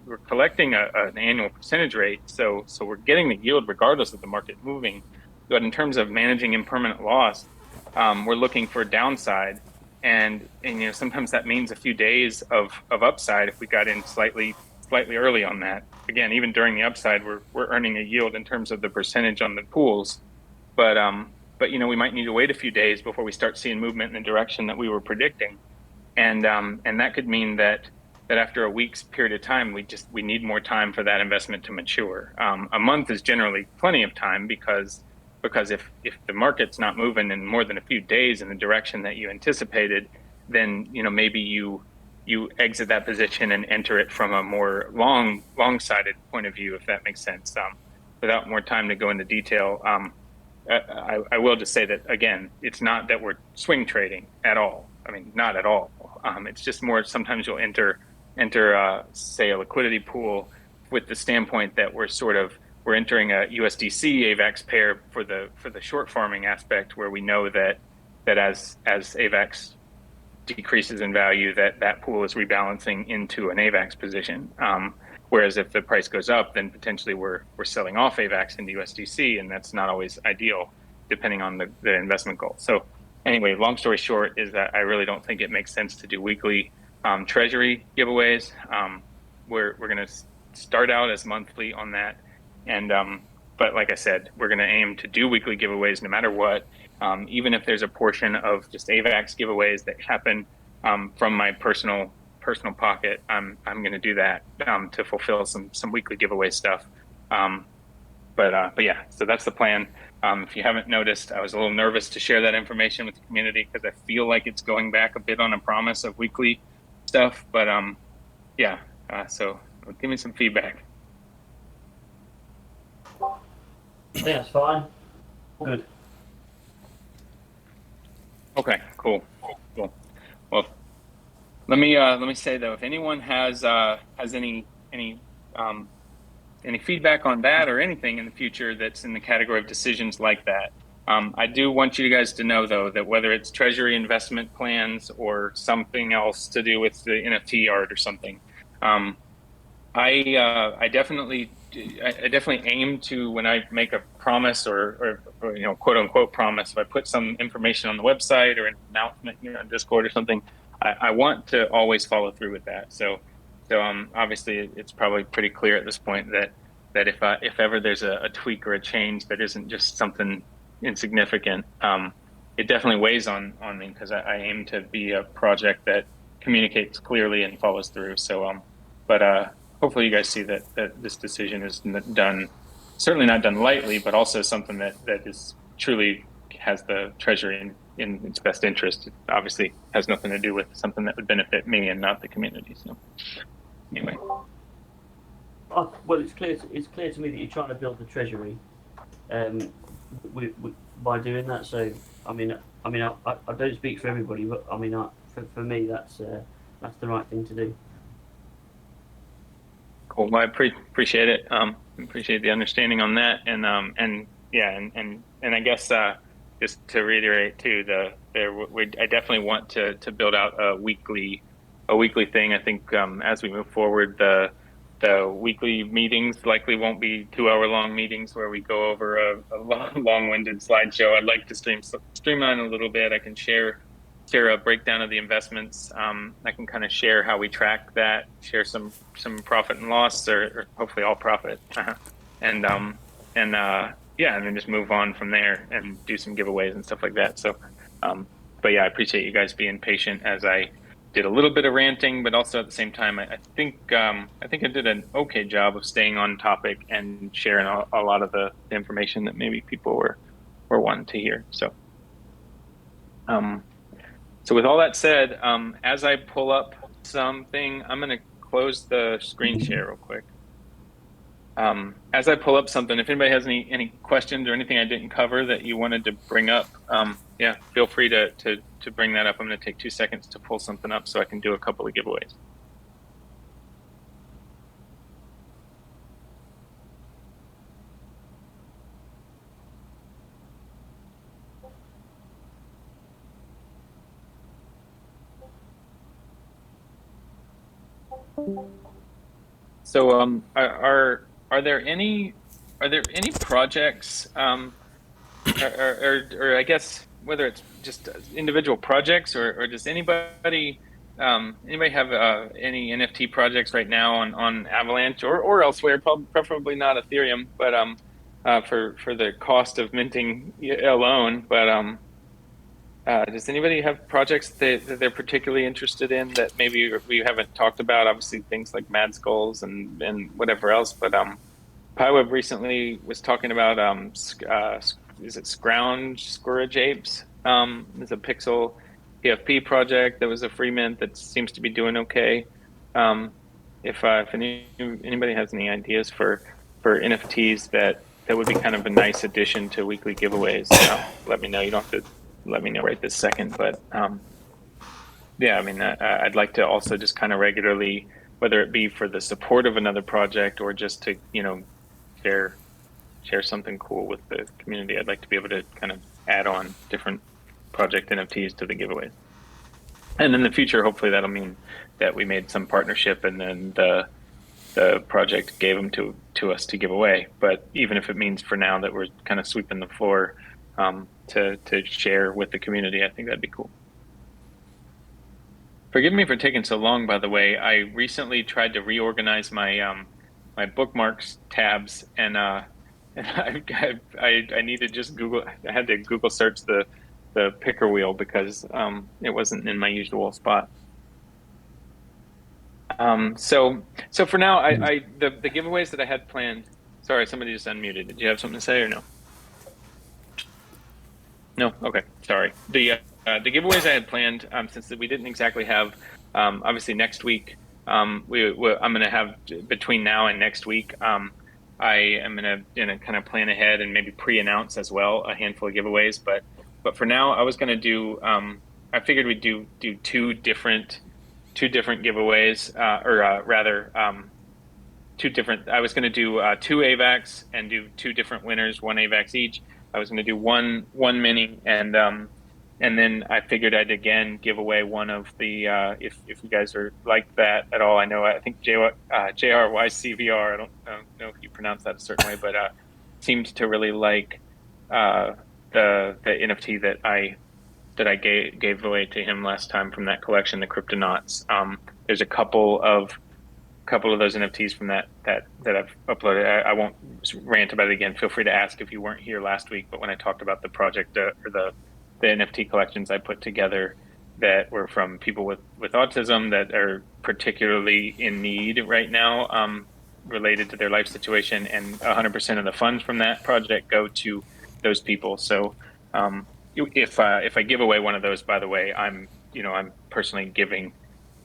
we're collecting an annual percentage rate, so we're getting the yield regardless of the market moving. But in terms of managing impermanent loss, we're looking for downside, and sometimes that means a few days of upside if we got in slightly early on that. Again, even during the upside, we're earning a yield in terms of the percentage on the pools, but we might need to wait a few days before we start seeing movement in the direction that we were predicting, and that could mean that after a week's period of time, we need more time for that investment to mature. A month is generally plenty of time, because if the market's not moving in more than a few days in the direction that you anticipated, then maybe you exit that position and enter it from a more long-sided point of view, if that makes sense. Without more time to go into detail, I will just say that, again, it's not that we're swing trading at all. I mean, not at all. It's just more, sometimes you'll enter say a liquidity pool with the standpoint that we're entering a USDC AVAX pair for the short farming aspect, where we know that as AVAX decreases in value, that pool is rebalancing into an AVAX position. Whereas if the price goes up, then potentially we're selling off AVAX into USDC, and that's not always ideal depending on the investment goal. So anyway, long story short is that I really don't think it makes sense to do weekly treasury giveaways. We're going to start out as monthly on that. And but like I said, we're going to aim to do weekly giveaways no matter what. Even if there's a portion of just AVAX giveaways that happen from my personal pocket, I'm going to do that to fulfill some weekly giveaway stuff. But yeah, so that's the plan. If you haven't noticed, I was a little nervous to share that information with the community, because I feel like it's going back a bit on a promise of weekly stuff. But yeah, so give me some feedback. I think that's fine. Good. Okay, cool. Well, let me say though, if anyone has any feedback on that or anything in the future that's in the category of decisions like that, I do want you guys to know though that whether it's treasury investment plans or something else to do with the NFT art or something, I definitely I definitely aim to, when I make a promise or you know, quote unquote promise, if I put some information on the website or an announcement, you know, on Discord or something, I want to always follow through with that. So obviously it's probably pretty clear at this point that if ever there's a tweak or a change that isn't just something insignificant, it definitely weighs on me because I aim to be a project that communicates clearly and follows through. But hopefully you guys see that this decision is done, certainly not done lightly, but also something that is truly has the Treasury in its best interest. It obviously has nothing to do with something that would benefit me and not the community. So anyway. Well, it's clear to me that you're trying to build the Treasury, by doing that. So I mean, I don't speak for everybody, but I mean, for me, that's the right thing to do. Cool. Well, I appreciate it. Appreciate the understanding on that, and yeah, and I guess just to reiterate too, I definitely want to build out a weekly thing. I think as we move forward, the weekly meetings likely won't be 2 hour long meetings where we go over a long-winded slideshow. I'd like to streamline a little bit. I can share a breakdown of the investments. I can kind of share how we track that, share some profit and loss, or hopefully all profit, and yeah, and then just move on from there and do some giveaways and stuff like that. So, but yeah, I appreciate you guys being patient as I did a little bit of ranting, but also at the same time, I think I did an okay job of staying on topic and sharing a lot of the information that maybe people were wanting to hear. So. So with all that said, as I pull up something, I'm going to close the screen share real quick. As I pull up something, if anybody has any questions or anything I didn't cover that you wanted to bring up, yeah, feel free to bring that up. I'm going to take 2 seconds to pull something up so I can do a couple of giveaways. So are there any projects or I guess whether it's just individual projects or does anybody have any NFT projects right now on Avalanche or elsewhere, preferably not Ethereum, but for the cost of minting alone, but does anybody have projects that they're particularly interested in that maybe we haven't talked about? Obviously, things like Mad Skulls and whatever else. But PyWeb recently was talking about is it Scourge Apes? It's a Pixel PFP project that was a free mint that seems to be doing okay. If anybody has any ideas for NFTs that would be kind of a nice addition to weekly giveaways, let me know. You don't have to let me know right this second, but yeah, I mean, I'd like to also just kind of regularly, whether it be for the support of another project or just to, you know, share something cool with the community. I'd like to be able to kind of add on different project NFTs to the giveaways. And in the future, hopefully that'll mean that we made some partnership and then the project gave them to us to give away. But even if it means for now that we're kind of sweeping the floor to share with the community, I think that'd be cool. Forgive me for taking so long, by the way. I recently tried to reorganize my my bookmarks tabs, and I need to just Google. I had to Google search the picker wheel because it wasn't in my usual spot. So for now, the giveaways that I had planned. Sorry, somebody just unmuted. Did you have something to say or no? No. Okay. Sorry. The giveaways I had planned, since we didn't exactly have, obviously next week, I'm going to have between now and next week. I am going to kind of plan ahead and maybe pre-announce as well a handful of giveaways. But for now, I was going to do. I figured we'd do two different giveaways, or rather, two different. I was going to do 2 AVAX and do 2 different winners, 1 AVAX each. I was going to do one mini and and then I figured I'd again give away one of the if you guys are like that at all. I think JRYCVR. I don't know if you pronounce that a certain way, but seemed to really like the NFT that I gave away to him last time from that collection, the Cryptonauts. There's a couple of those NFTs from that I've uploaded. I won't rant about it again. Feel free to ask if you weren't here last week. But when I talked about the project or the NFT collections I put together that were from people with autism that are particularly in need right now, related to their life situation, and 100% of the funds from that project go to those people. So if I give away one of those, by the way, I'm personally giving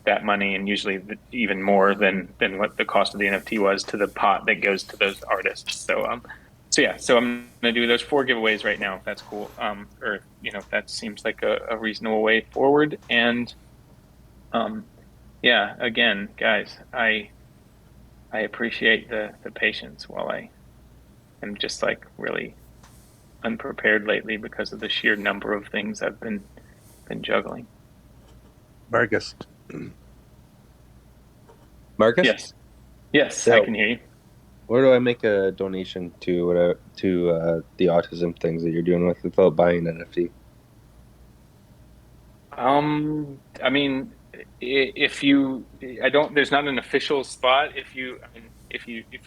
that money, and usually even more than what the cost of the NFT was, to the pot that goes to those artists. So so I'm gonna do those 4 giveaways right now, if that's cool, or if that seems like a reasonable way forward. And again, guys, I appreciate the patience while I am just like really unprepared lately because of the sheer number of things I've been juggling. Marcus. Marcus? Yes, So, I can hear you. where do I make a donation to the autism things that you're doing without buying an NFT? I mean, there's not an official spot. If you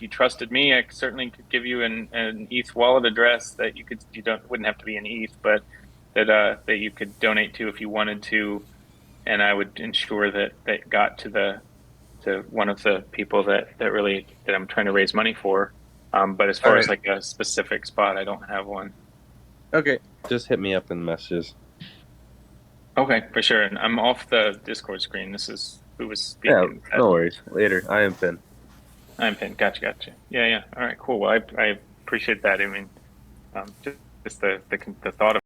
trusted me, I certainly could give you an ETH wallet address that wouldn't have to be an ETH, but that you could donate to if you wanted to, and I would ensure that got to one of the people that I'm trying to raise money for. But as far as like a specific spot, I don't have one. Okay, just hit me up in the messages. Okay, for sure. And I'm off the Discord screen. This is who was speaking. Yeah, no worries. Later. I am Finn. I'm Finn. Gotcha. Yeah. All right, cool. Well, I appreciate that. I mean, just the thought of